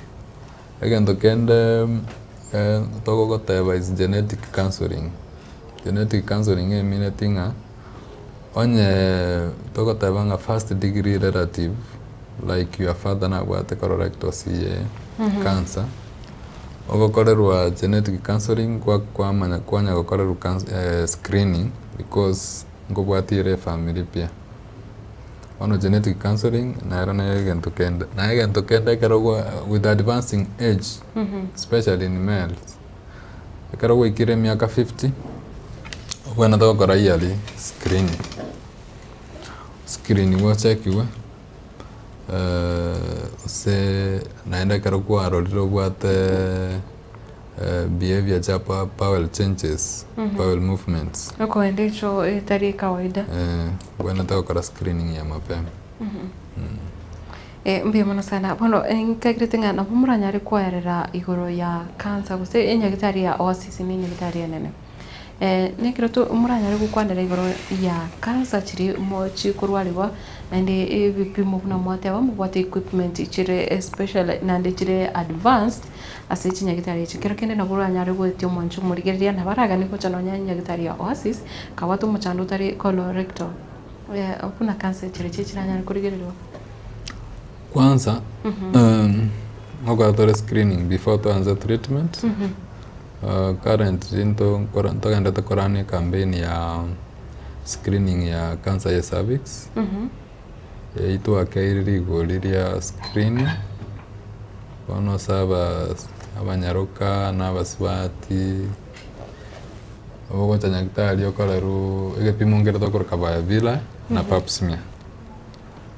Egento kende togogoteba is genetic counseling. Genetic counseling emine tinga onye togoteba nga first degree relative like your father nabwate colorectal CA cancer ogokorerwa genetic counseling kwamanya kwanya gokorerwa screening because ngobwatire family pia ono genetic counseling na egento kende kero with advancing age especially in males kero wikire miaka 50 wena togokora yearly screening wachekiwe se naenda kero kwarorire obwate behavior cha bowel changes bowel movements ndicho itari kawaida wena togokora screening ya mapema. Mbia muno sana bono integrity ngana muranyari kwerera igoro ya cancer guse enyagitari ya oasis ni nyagitari nene nekiro tu muranyari gukwanira igoro ya cancer chiri mochi kurwariwa nande bipimo kuna mwate aba mubwate equipment chire especially nande chire advanced ase chinyagitari chikero kende na muranyari gwetio mwanchu murigeria na baraga niko chano nyagitari ya oasis kawatu muchando tari colorectal kuna cancer chire chiranyari kurigerirwa. Kwanza ngogatore screening before tuanze treatment. Currently ntogenda tukorani campaign ya screening ya cancer ya cervix itwa kairi goliria screening bono saba abanyaruka n'abaswati obo chanyagitari okoreru egepimo ngere tokoroka baya vila na pap smear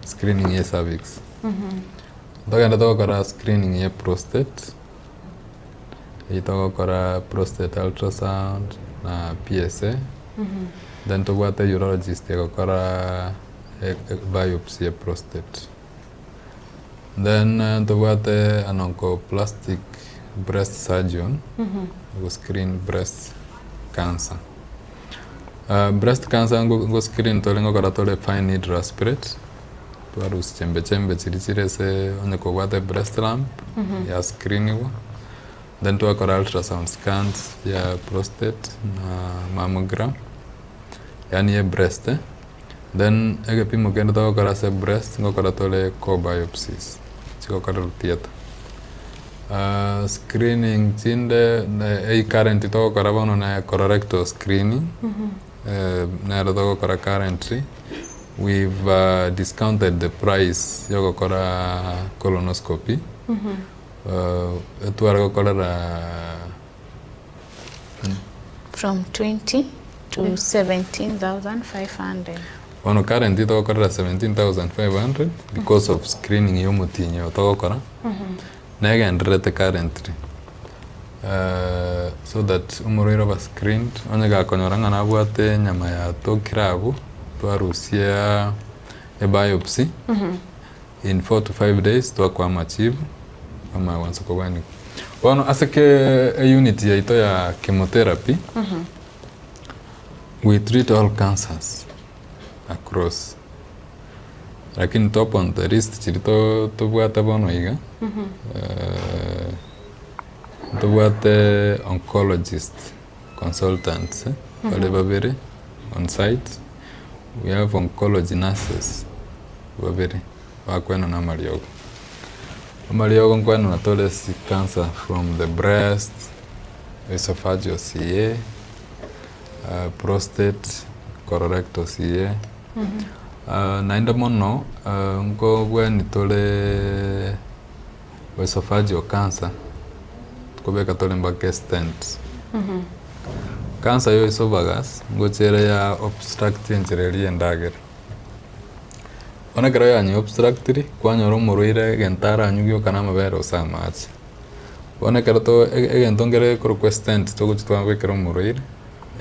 screening ya cervix. Togenda togokora screening ya prostate itogokora prostate ultrasound na PSA then tobwate urologist egokora biopsy ya prostate then tobwate an oncoplastic breast surgeon go screen breast cancer. Breast cancer go screen tolengo kora tole fine needle aspirate tuarus chembe chirichire se onye kobwate breast lump ya screening then tuakora ultrasound scans ya prostate na mammogram yani ya breast then egepimo kende togokora se breast ngokora tole core biopsies chikokora theater screening chinde ei current togokora bono na colorectal screening na togokora currently we've discounted the price yogokora colonoscopy from 20 to 17,500. Ono currently togokora 17,500 because of screening yomutinyo togokora negenderete currently so that umuriro ba screened onye gakonyoranga nabwate nyama ya tokirabu twarusia a biopsy in 4 to 5 days twakwama achieve ama wansa kobani bono aseke a unit ya ito ya chemotherapy we treat all cancers across lakini top on the list chirito tobwata bono iga tobwate oncologist consultants wale babere on site. We have oncology nurses babere wakwena na mariogo nkwena na tole cancer from the breast, esophageal CA, prostate, colorectal CA. Naenda mono ngo gweni tole esophageal cancer tukobeka tole mbake stent. Cancer yo esophagus ngochere ya obstruct enjereri endagera onakera ya ni obstructory kwanyoro murwire gentara anyugyo kana mabere osamachi Wana karato egentongere ko requestant to gutwa gwekera muroire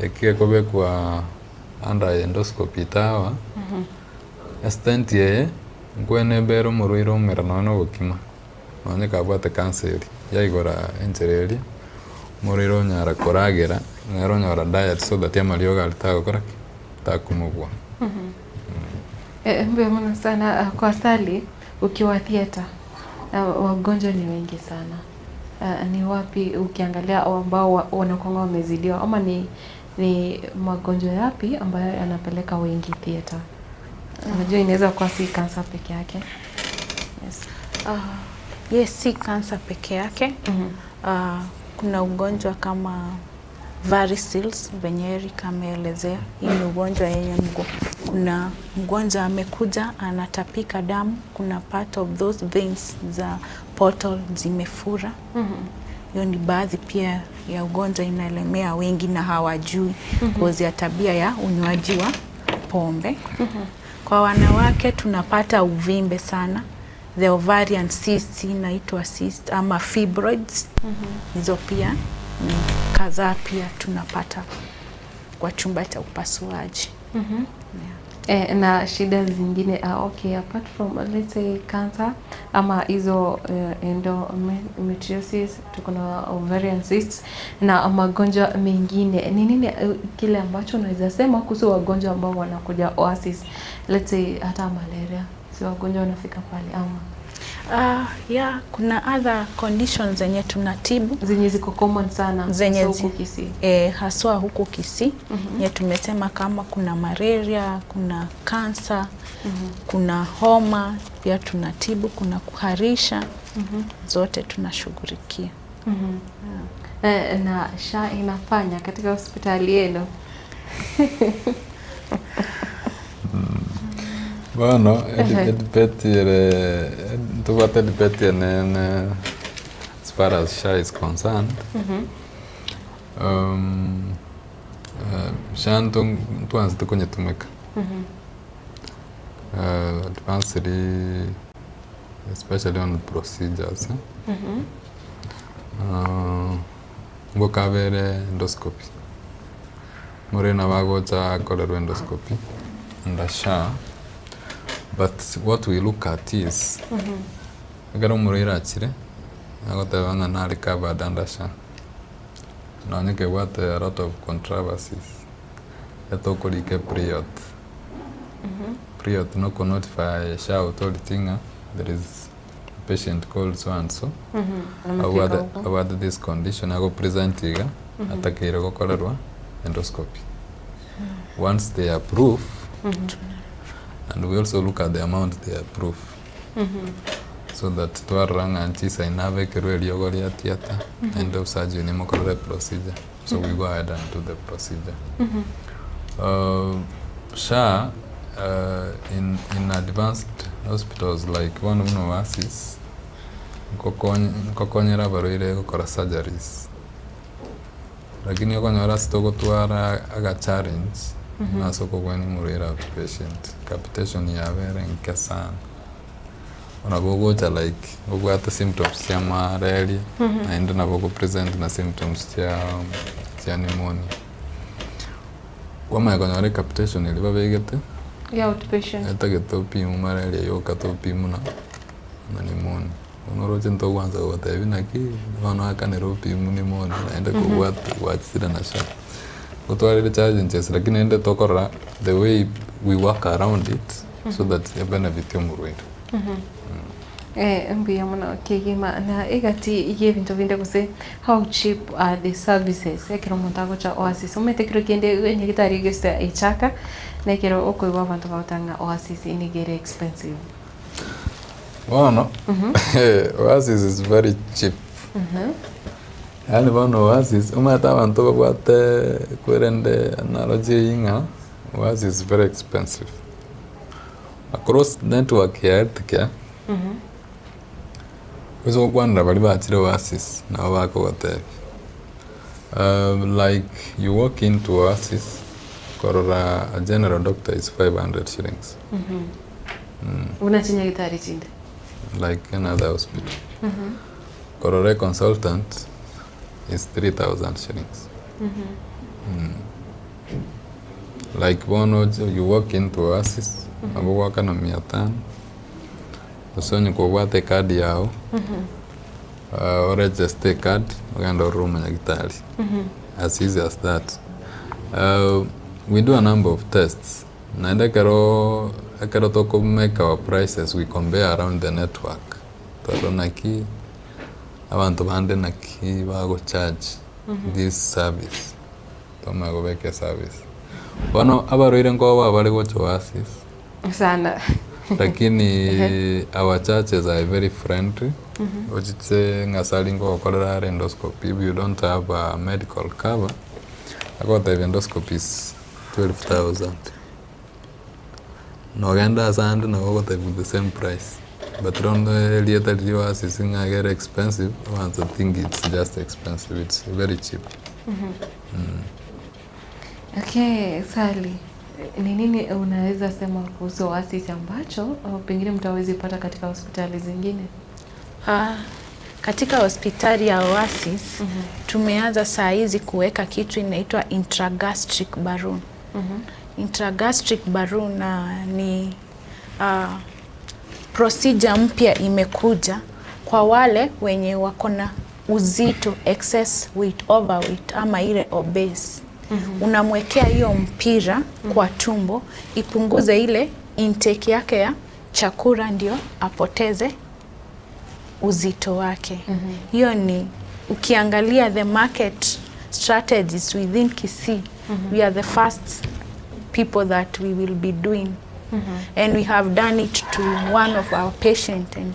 ekiye kobe kwa under endoscopy tawa stent ye ngwene bero muroire omerano no gukima none kabwate cancer yaigora entereri muroire nyara koragera ngero nyara diet so that yamalio galta gukora takumugwa Mbona sana kwa Sally ukiwa theater wagonjwa ni wengi sana. Ni wapi ukiangalia ambao wanakuwa wamezidiwa ama ni magonjwa yapi ambayo yanapeleka wengi theater? Unajua inaweza kuwa si cancer peke yake. Yes. Yes, si cancer peke yake. Kuna ugonjwa kama varicose venye Eric ameelezea. Hii ni ugonjwa yenye kuna mgonjwa amekuja anatapika damu, kuna part of those veins za portal zimefura. Hiyo ni baadhi pia ya ugonjwa inalemea wengi na hawajui kozi ya tabia ya unywaji wa pombe. Kwa wanawake tunapata uvimbe sana, the ovarian cyst inaitwa cyst ama fibroids. Hizo pia ni kadhaa pia tunapata kwa chumba cha upasuaji. Na shida zingine okay, apart from let's say cancer ama hizo endometriosis, tuko na ovarian cysts na magonjwa mengine, ni nini kile ambacho unaweza sema kuhusu wagonjwa ambao wanakuja Oasis, let's say hata malaria, si wagonjwa wanafika pale ama kuna other conditions zenye tunatibu zenye ziko common sana zenye huko Kisii. Haswa huko Kisii. Tumesema kama kuna malaria, kuna cancer, kuna homa pia tunatibu, kuna kuharisha, zote tunashughulikia. Na SHA inafanya katika hospitali yenu? Bueno, edipetire tuvate edipetire nene as far as SHA is concerned. SHA tuanze kwenye tumika. Advanced especially on procedures. Ngokavere endoscopy. Morena wagocha kolero endoscopy under SHA. But what we look at is agaro muroira achire agotebanga na recovered under SHA. Na nyeke what a lot of controversies etokolike period. Period no ko notify SHA authority there is a patient called so and so. Award this condition ago present iga atakire gokorerwa endoscopy. Once they approve, and we also look at the amount they approve. So that twaranga antisa inave kerwe yogoria theater and of surgery ni mokorere procedure. So we go ahead and do the procedure. SHA in advanced hospitals like one of Oasis nkokonyera baroire gukora surgeries. Lakini okonyora sitogotwara aga challenge nasoko kweni muroira patient capitation ya vere nke sana. Unagogocha like ugwata symptoms ya malaria and nabogo present na symptoms ya pneumonia. Wama yakonyore capitation ili babegete ya outpatient etagetopi malaria yo katopi muna na pneumonia. Unoroje ndo kwanza wote bina ki wana akaneropi pneumonia naenda kugwata wachira na SHA. Utwalire challenges lakini ende tokora the way we work around it so that the benefit yomurwendo. Mbuya muna kigima na igati iye vinto vinde kuse how cheap are the services ekero montago cha Oasis umete kiro kende nyigitari gesta ichaka na kero okoiwa vantu vautanga Oasis inigere expensive. Bueno, Oasis is very cheap. Yani bono Oasis umata vantu bwate kwerende analogy inga Oasis is very expensive. Across network ya healthcare. Wezo kwanda bali bachire Oasis na wako wote. Like you walk into Oasis korora a general doctor is 500 shillings. Unachinya gitari chinde like another hospital. Korore consultant is 3,000 shillings. Like bono you walk into Oasis, abo waka na 500. Usonye kubwate card yao. Or register card, uganda room nyagitali. As easy as that. We do a number of tests. Naenda karo toko make our prices, we compare around the network. Toro naki abantu bande naki bago charge this service. Toma go beke service. Bono abaroire ngo bali go Oasis. Sana. Lakini our churches are very friendly. Ojitse ngasali ngo okorera endoscopy. If you don't have a medical cover, I got the endoscopy is 12,000. No ganda sand no go with the same price. But around the later viewers is very expensive. Once I think it's just expensive. It's very cheap. Okay, Sally. Ni nini unaweza sema kuhusu Oasis ambacho pengine mtawezi pata katika hospitali zingine? Katika hospitali ya Oasis tumeanza saa hizi kuweka kitu inaitwa intragastric balloon. Intragastric balloon ni procedure mpya imekuja kwa wale wenye wako na uzito, excess weight, overweight ama ile obese. Unamwekea hiyo mpira kwa tumbo ipunguze ile intake yake ya chakula ndio apoteze uzito wake. Hiyo ni ukiangalia the market strategies within Kisii, we are the first people that we will be doing. And we have done it to one of our patients and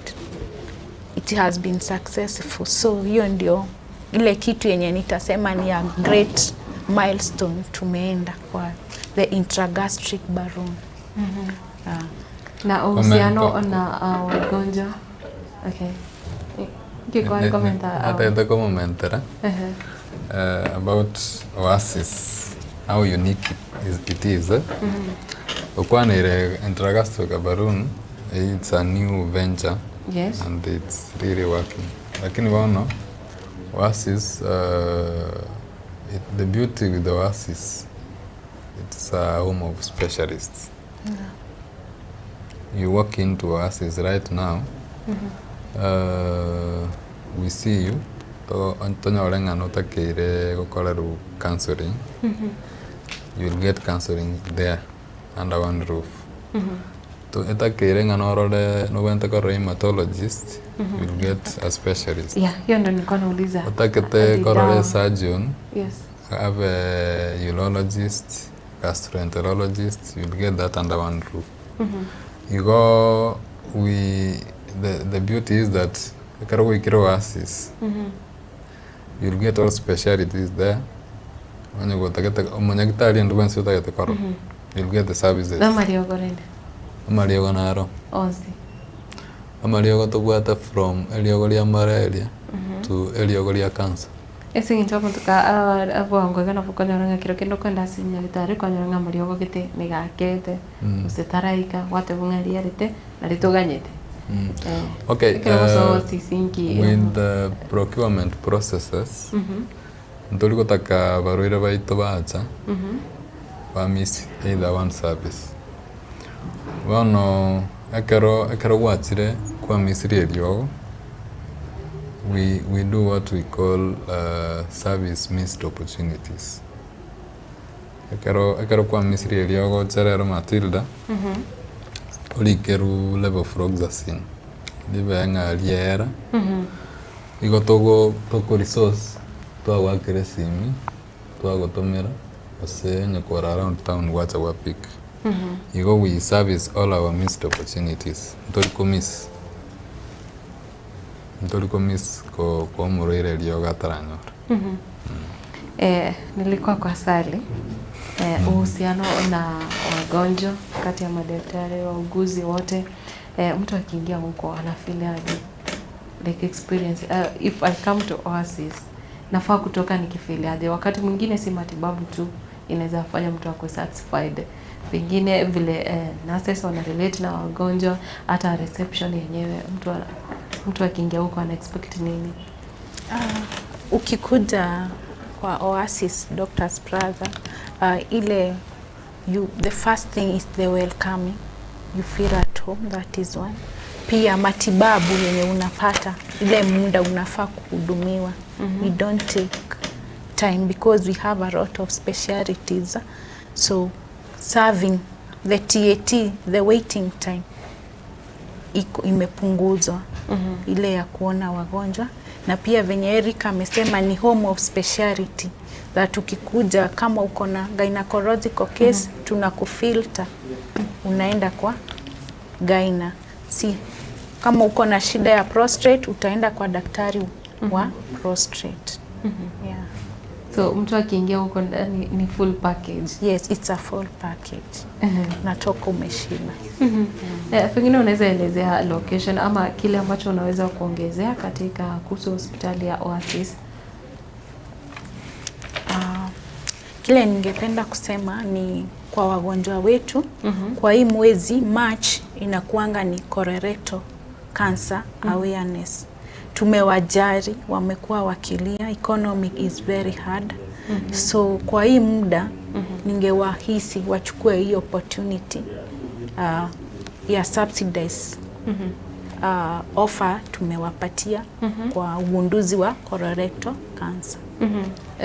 it has been successful. So hiyo ndio ile kitu yenye nitasema ni a great milestone tumeenda kwa the intragastric balloon. Na uhusiano na wagonjwa. Okay. Kiko komenta. Ata komenta about Oasis, how unique it is. Ukwana ile intragastric balloon, it's a new venture. Yes. And it's really working. Lakini waona Oasis, the beauty with the Oasis, it's a home of specialists. You walk into Oasis right now, we see you. Antonio Olenga no takire gokoreru counseling. You'll get counseling there under one roof. To etakire nganorole no wente ko rheumatologist, you'll get a specialist. Yeah, hiyo ndo nilikuwa nauliza. Utakete korole surgeon. Yes. Have a urologist, gastroenterologist, you'll get that under one roof. You go, the beauty is that Oasis, you'll get all specialties there. When you go to get you'll get the services. Amariogo Ozi. Amariogo to water from Eliogolia malaria to Eliogolia cancer. Ese ngicho mutuka abongo kana fukonyoranga kiro kendo kwenda sinya bitare konyoranga Mariogo gite migakete usetaraika wate bungaria rite narituganyete. Okay, with the procurement processes, ntoliko taka baruira baito bacha miss either one service. Wano ekero wachire kwa misiri eliogo, we do what we call service missed opportunities. Ekero kwa misiri eliogo cherero Matilda, olikeru level froxacin libenga liera igo toko resource twagwakire simi twagotomera ase nyakora around town wacha wa pick igo we service all our missed opportunities ntoliko miss ko murire lioga taranyora. Nilikuwa kwa Sally. Uhusiano na wagonjwa kati ya madaktari wauguzi wote, mtu akiingia huko anafeel aje, like experience if I come to Oasis nafaa kutoka nikifeel aje. Wakati mwingine si matibabu tu inaweza fanya mtu akwe satisfied, pengine vile nurses wana relate na wagonjwa, hata reception yenyewe mtu akiingia huko ana expect nini. Ukikuja kwa Oasis Doctors Plaza, the first thing is the welcoming. You feel at home, that is one. Pia matibabu yenye unapata ile muda unafaa kuhudumiwa. We don't take time because we have a lot of specialties. So serving the TAT, the waiting time imepunguzwa ile ya kuona wagonjwa. Na pia venye Eric amesema ni home of speciality, that ukikuja kama uko na gynecological case tunakufilter unaenda kwa gyna. Si kama uko na shida ya prostate utaenda kwa daktari wa prostate. Yeah. So mtu akiingia huko ndani ni full package. Yes, it's a full package. Natoka umeshiba. Pengine unaweza elezea location ama kile ambacho unaweza kuongezea katika kuhusu hospitali ya Oasis? Kile ningependa kusema ni kwa wagonjwa wetu, kwa hii mwezi March inakuanga ni colorectal cancer awareness. Tumewajari, wamekuwa wakilia, economy is very hard. So kwa hii muda ningewahisi wachukue hii opportunity ya subsidies offer tumewapatia kwa ugunduzi wa colorectal cancer.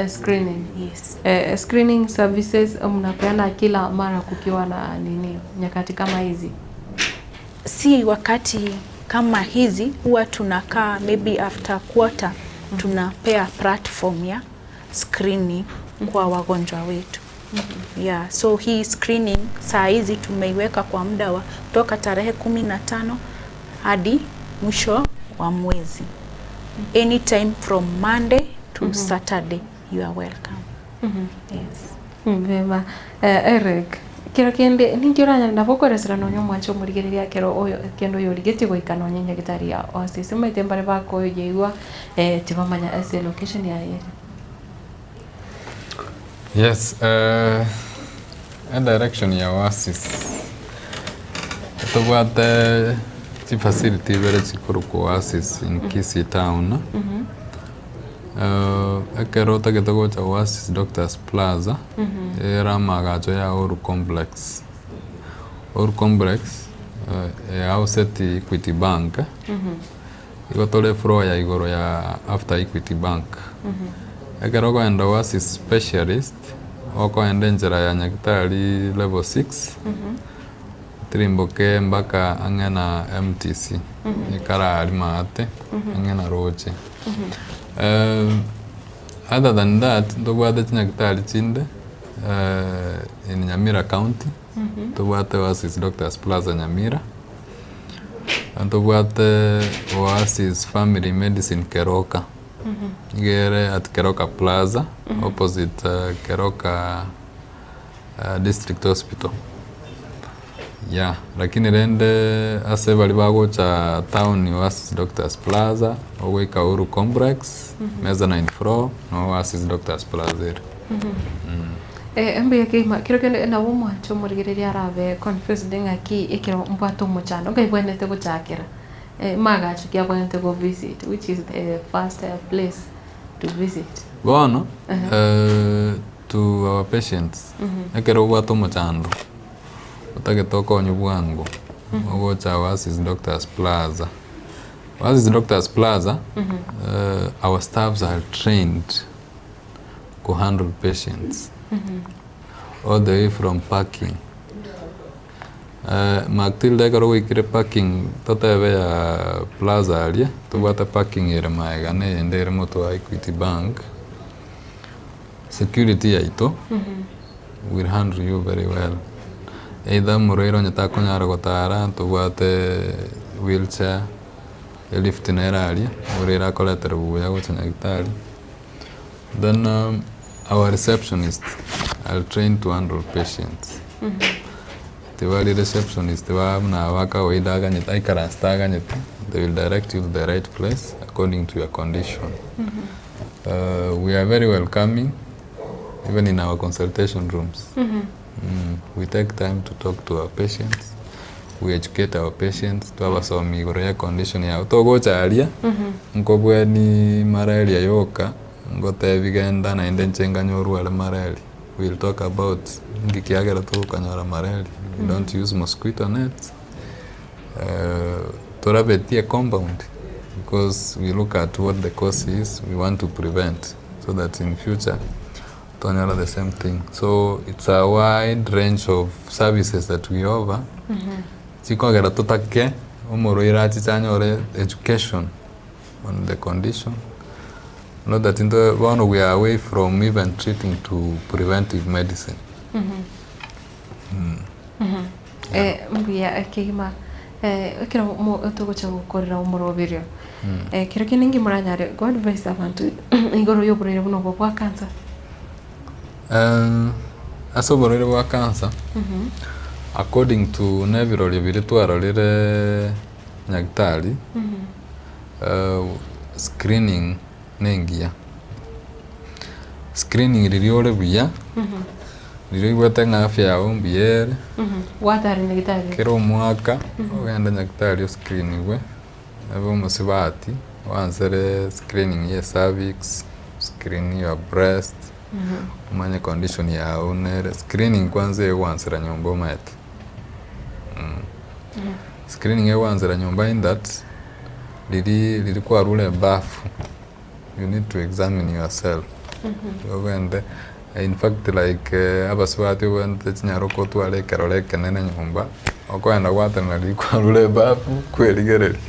Screening. Yes. Screening services mnapeana kila mara kukiwa na nyakati kama hizi? Si wakati kama hizi, huwa tunakaa maybe after quarter tunapea platform ya screening kwa wagonjwa wetu. Yeah, so hii screening saa hizi tumeiweka kwa muda wa kutoka tarehe 15 hadi mwisho wa mwezi. Anytime from Monday to Saturday you are welcome. Yes. Vema. Eric, kiro kende ningioranya ndabokoresera nonyo mwancho murigiriria kendo yorigeti goikana nyenye gitari ya Oasis umete mbare bako yeigwa tibamanya as the location ya area. Yes, a direction ya Oasis tubwate ci facility very chikuru ko Oasis in Kisii town. Ekero tagetogo cha Oasis Doctors Plaza era magacho ya Oru Complex. Oru Complex ya Auseti Equity Bank. Igotole floor ya igoro ya after Equity Bank. Ekero ko enda Oasis Specialist oko enda njera ya nyakitari level 6. Trimboke mpaka angena MTC. Ikara alimate angena roche. Other than that, tubwate nyakitari chinde in Nyamira County. Tubwate Oasis Doctors Plaza Nyamira. Tubwate Oasis Family Medicine Keroka. Gere at Keroka Plaza, opposite Keroka District Hospital. Yeah, lakini rende ase bali bago cha town ni Oasis Doctors Plaza, Oweka Oru Complex, mezzanine floor, no Oasis Doctors Plaza. Mbe yake kiro kende na womo cho murigiriria arabe confused ngaki ikiro mpato muchano ngaibwenete guchakira. Maga chukia bwenete go visit, which is the first place to visit. Bono to our patients. Ekero bwato muchando. Utagetoka nyubwangu. Ogo cha Oasis Doctors Plaza. Oasis Doctors Plaza, our staffs are trained to handle patients. All the way from parking. Matilda karo wikire parking totebe ya Plaza alia. Tubata parking ere maegane endere moto wa Equity Bank. Security ya ito will handle you very well. Either murero nyata nyara gotara tubate wheelchair lift nera alia murera koletera buya gochanya gitari. Then our receptionist are trained to handle patients. Tiwali receptionist na waka waidaga nyita ikarasta nyita, they will direct you to the right place according to your condition. We are very welcoming even in our consultation rooms. We take time to talk to our patients. we educate our patients twabasomi iguru ya condition yao togocharia nkobweni malaria yoka ngotebigenda na ende nchenga nyoru ale malaria. We'll talk about ngikiagera tukanyora malaria. We don't use mosquito nets. Torabetie compound because we look at what the cause is. We want to prevent so that in future tonyora the same thing. So it's a wide range of services that we offer. Chikogera tutake umoroira chichanyore education on the condition. Not that in the one we are away from even treating to preventive medicine. Mbia akima kira tugocha gukorera umorobirio kira kiningi muranyare god advice abantu igoro yoburire buno bwa cancer. Asoborire bwa cancer. According to nebirori biri twarorire nyagitari screening nengia. Screening ririore buya riri gwete ngafya yawe mbiere watari nyagitari kero mwaka ogenda nyagitari screeningwe abo musibati wansere screening ya cervix, screening ya breast, umanye condition yawe nere screening kwanza wansera nyombo mate. Screening yawanzira nyomba in that liri kwa rule bafu. You need to examine yourself. Wende in fact like abaswati wende chinyaroko twale karole kenene nyomba okwenda gwatana liri kwa rule bafu kweligereri.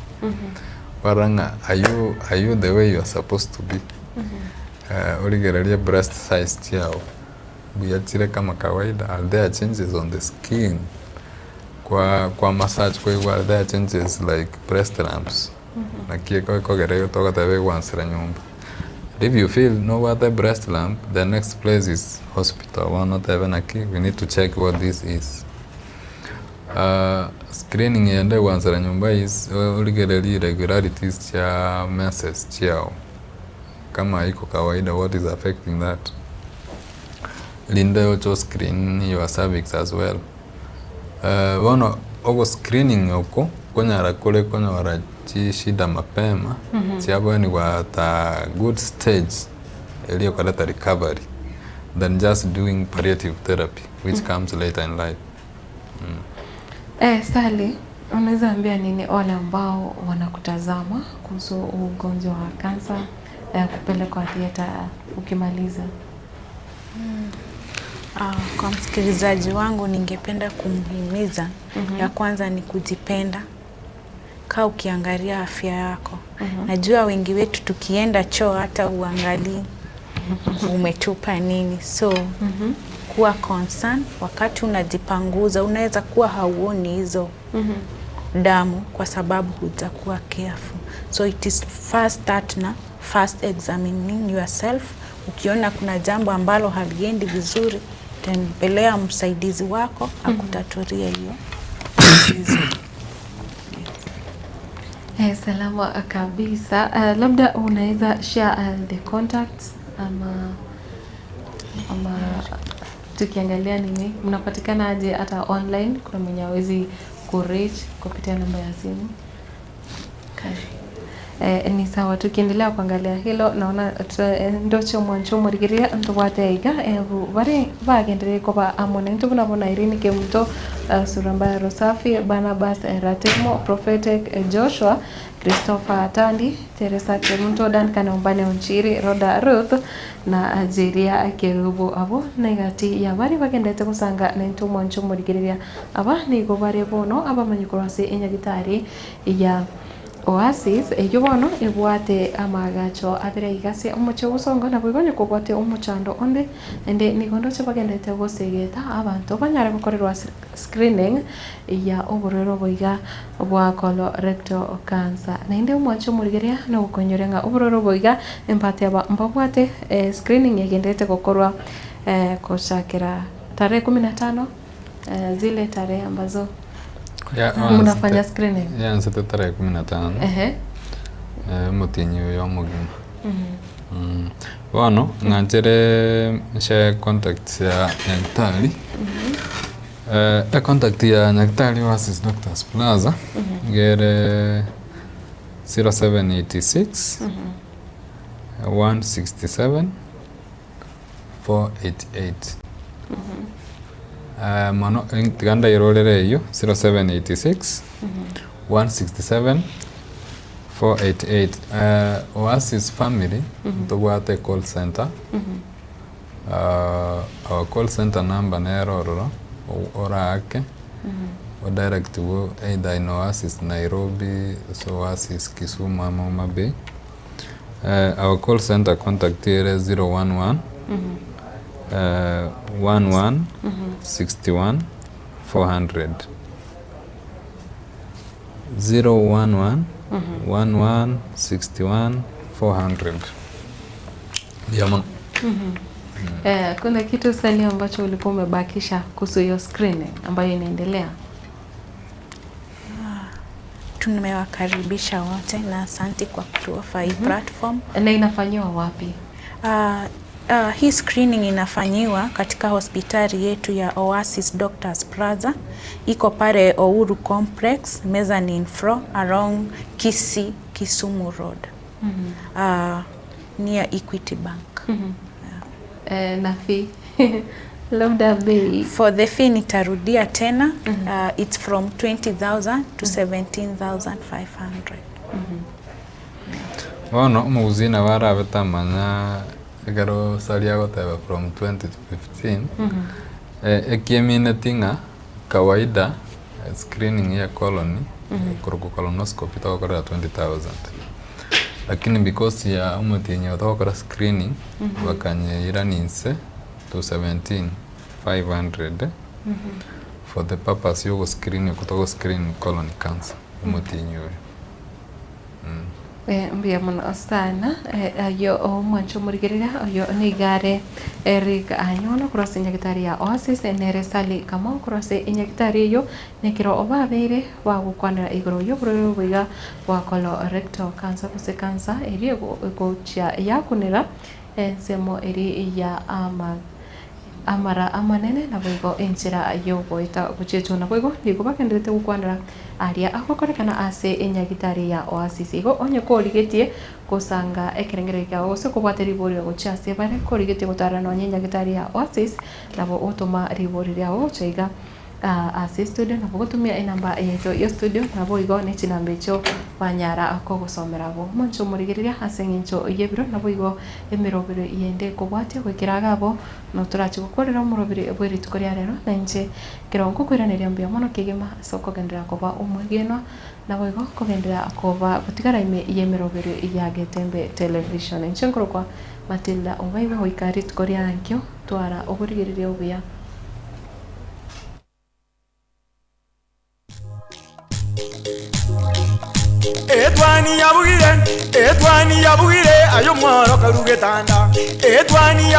Waranga are you the way you are supposed to be? Oligereria breast size yao biyachire kama kawaida. Are there changes on the skin? Kwa massage kwa there changes like breast lumps. Nakie kwa gereyo toka tabe wansira nyumba. If you feel no other breast lump, the next place is hospital. One not even a key. We need to check what this is. Screening yende wansira nyumba is uligereli irregularities cha menses chao. Kama iko kawaida, what is affecting that? Linda ocho screen your cervix as well. Wono ogo screening uko konyara kule konyara shida mapema siabo ni wata good stage iliyo kaleta recovery than just doing palliative therapy which comes later in life. Sally, unaweza ambia nini wale ambao wanakutazama kuhusu ugonjwa wa kansa kupelekwa theater ukimaliza? Kwa msikilizaji wangu ningependa kumhimiza ya kwanza ni kujipenda. Kaa ukiangalia afya yako. Najua wengi wetu tukienda choo hata uangalii umetupa nini. So kuwa concern wakati unajipanguza, unaweza kuwa hauoni hizo damu kwa sababu hujakuwa careful. So it is first start na first examining yourself. Ukiona kuna jambo ambalo haliendi vizuri, tembelea msaidizi wako akutatulie hiyo. Salama kabisa. Labda unaweza share the contacts ama tukiangalia nini mnapatikana aje hata online, kuna mwenye hawezi kureach kupitia namba ya simu. Ni sawa, tukiendelea kuangalia hilo naona ndocho mwancho murigiria ntwateiga bari bagendere ko ba amone ntubuna bona Irene Kemuto, Suramba Rosafi, Barnabas Ratemo, Prophetic Joshua, Christopher Tandi, Teresa Kemuto, Dan Kanombane Onchiri, Roda Ruth na Ajiria Kerubo abo negati ya bari bagendete kusanga na ntu mwancho murigiria aba ni go bari bono aba manyikorase enyagitari ya Oasis eyobono ebwate amagacho abire igase omucho busongo na bwigonye kobwate omuchando onde ende nigondo chebagendete gosegeta abantu banyare gukorerwa screening ya oborero boiga bwa colorectal cancer na inde omucho murigeria no gukonyorenga oborero boiga empate aba mbabwate screening yagendete gukorwa koshakira tarehe 15 zile tarehe ambazo mnafanya screening. Nsete tarehe 15. Mutinyo yo mugima. Bueno, ngajere share contacts ya nyagitari. contact ya Nyagatare Oasis Doctors Plaza gere 0786 167 488 mano tiganda irorere iyo 0786 167 488 Oasis family tugwate call center our call center number nerororo orake or direct wo either in Oasis Nairobi, so Oasis Kisumu ama Homa Bay. Our call center contact here is 011 11 61 400 011 11 61 400. Diamond. Kuna kitu sani ambacho ulikuwa umebakisha kuhusu hiyo screening ambayo inaendelea? Tumewakaribisha wote na asante kwa kutuofa hii platform. Na inafanyiwa wapi? Hii screening inafanyiwa katika hospitali yetu ya Oasis Doctors Plaza. Iko pale Uhuru Complex, mezzanine floor along Kisumu Road. Near Equity Bank. Na fee labda bei for the fee nitarudia tena. It's from 20,000 to 17,500. Wono umuzina warabeta manya egaro salia goteba from 20 to 15 ekiemine tinga kawaida screening ya colony kuruko colonoscopy tokora 20,000, lakini because ya umutinyo tokora screening wakanye iraninse to 17,500 for the purpose yo screening kutoka screen colon cancer umutinyo. Mbia muno sana ayo mwancho murigirira ayo nigare Eric Anyono cross Nyagatare ya Oasis nere sali kama cross Nyagatare yo nekiro obabere wa gukwanira igoro yo bro wiga wa colorectal cancer kuse cancer eri go chia yakunira semo eri ya amara amanene na boigo enchira yo boita kuchecho na boigo nigo bakendete gukwanira aria akokorekana ase Nyagatare ya Oasis igo onye ko ligetie kusanga ekerengere ka ose ko bateri bori go chase bare ko ligetie gutara no Nyagatare ya Oasis nabo utoma ribori ya o cheiga ase studio nabo gutumia inamba yeto yo studio nabo igo ne chinambe cho banyara ako gusomera bo mancho murigirira ase ngincho yebiro nabo igo emirobiro yende ko bwate kwikiraga bo no turachi gukorera murobiro bwiri tukoria rero nanje kirongo kwiraniria mbia mono kigima soko gendera koba umwigeno nabo igo kogendera koba gutigara ime yemirobiro ya Getembe television nchenkoro kwa Matilda Owaiwe hoikari tukoria rankyo twara ogurigiriria ubia. Etwani yabugire ayo mworo karugetanda Etwani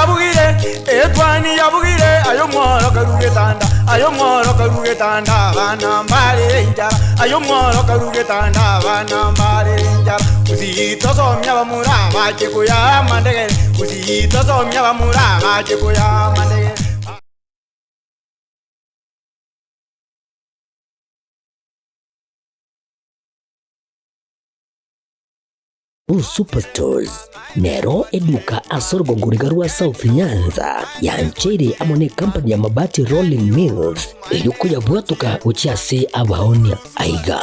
yabugire ayo mworo karugetanda bana mbale njara ayo mworo karugetanda bana mbale njara uzito somya bamura bache kuya mandege uzito somya bamura bache kuya mandege. Superstores nero eduka asorgo ngurigarua South Nyanza yanchere amone company ya mabati Rolling Mills eyukuya bwatuka uchiase abaonia aiga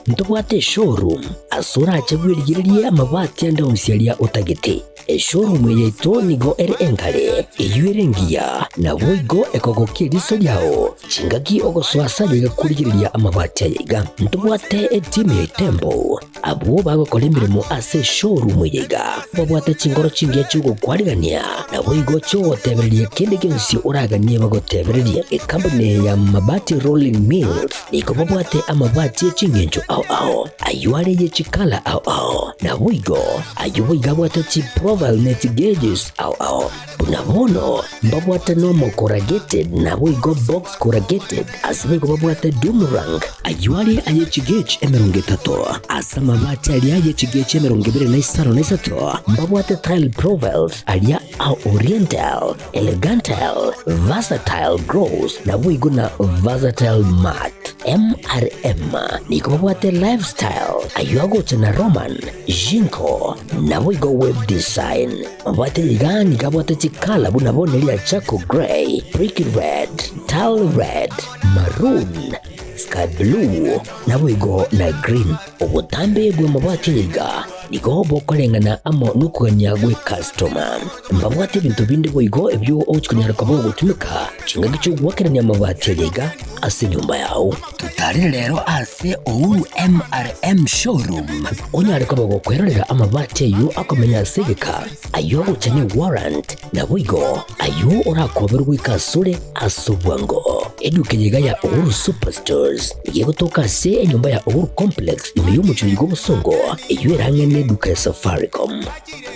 ntobwate showroom asura achagwirigirie amabati anda usialia utagete showroom yeito nigo ere engale eyuerengia na boigo ekogokie riso yao chingaki ogoswasa yiga kurigiriria amabati aiga ntobwate team Tembo abo bagokora imirimo ase showroom yiga babwate chingoro chingia chugo kwarigania na boigo cho tebereria kende kensi uraganie bagotebereria company ya mabati Rolling Mills niko babwate amabati chingenjo ao ayuare ye chikala ao na boigo ayuiga bwate chi profile net gauges ao bunabono babwate normal corrugated na boigo box corrugated asbego babwate Dumarang ayuare aye chigage emerungetato asama mabati alia ye chigage emerungibire na isaro na isato babwate tile profiles alia au Oriental, Elegantal, Versatile Grows na wigo na Versatile Mat. MRM ni kumabwate lifestyle ayogo chana Roman, Jinko na wigo web design. Mabwate ligani kabwate chikala bunabonelia Chaco Grey, Brick Red, Tile Red, Maroon, Sky Blue na wigo na Green. Obutambe bwe mabwate liga niko bokolengana amo nukuganya gwe customer. Mbabwate bintu bindi bwigo ebyo ochikunyara kabo gutumika chinga gicho gwakeranya mabwate liga ase nyumba yao. Tutari lero ase Ouru MRM showroom onyare kabo gukwerera amabwate yo akomenya segeka ayo uchane warrant na bwigo ayo orakoberwa ikasure asubwango. Edukenyiga ya Ouru Superstores yego toka se nyumba ya Ouru Complex imiyo muchirigo busongo iyo erangene duka ya Safaricom.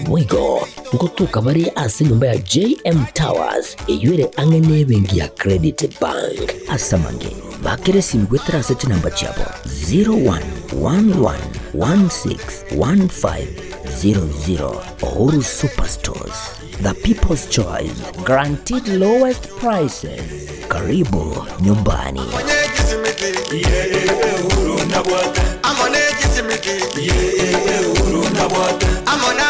Mwigo ngotuka bari ase nyumba ya JM Towers iyo ere angene bengi ya Credit Bank. Asamange bakere simgwe trasete namba chabo 0111161500. Ouru Superstores, the people's choice, guaranteed lowest prices. Karibu nyumbani. Amone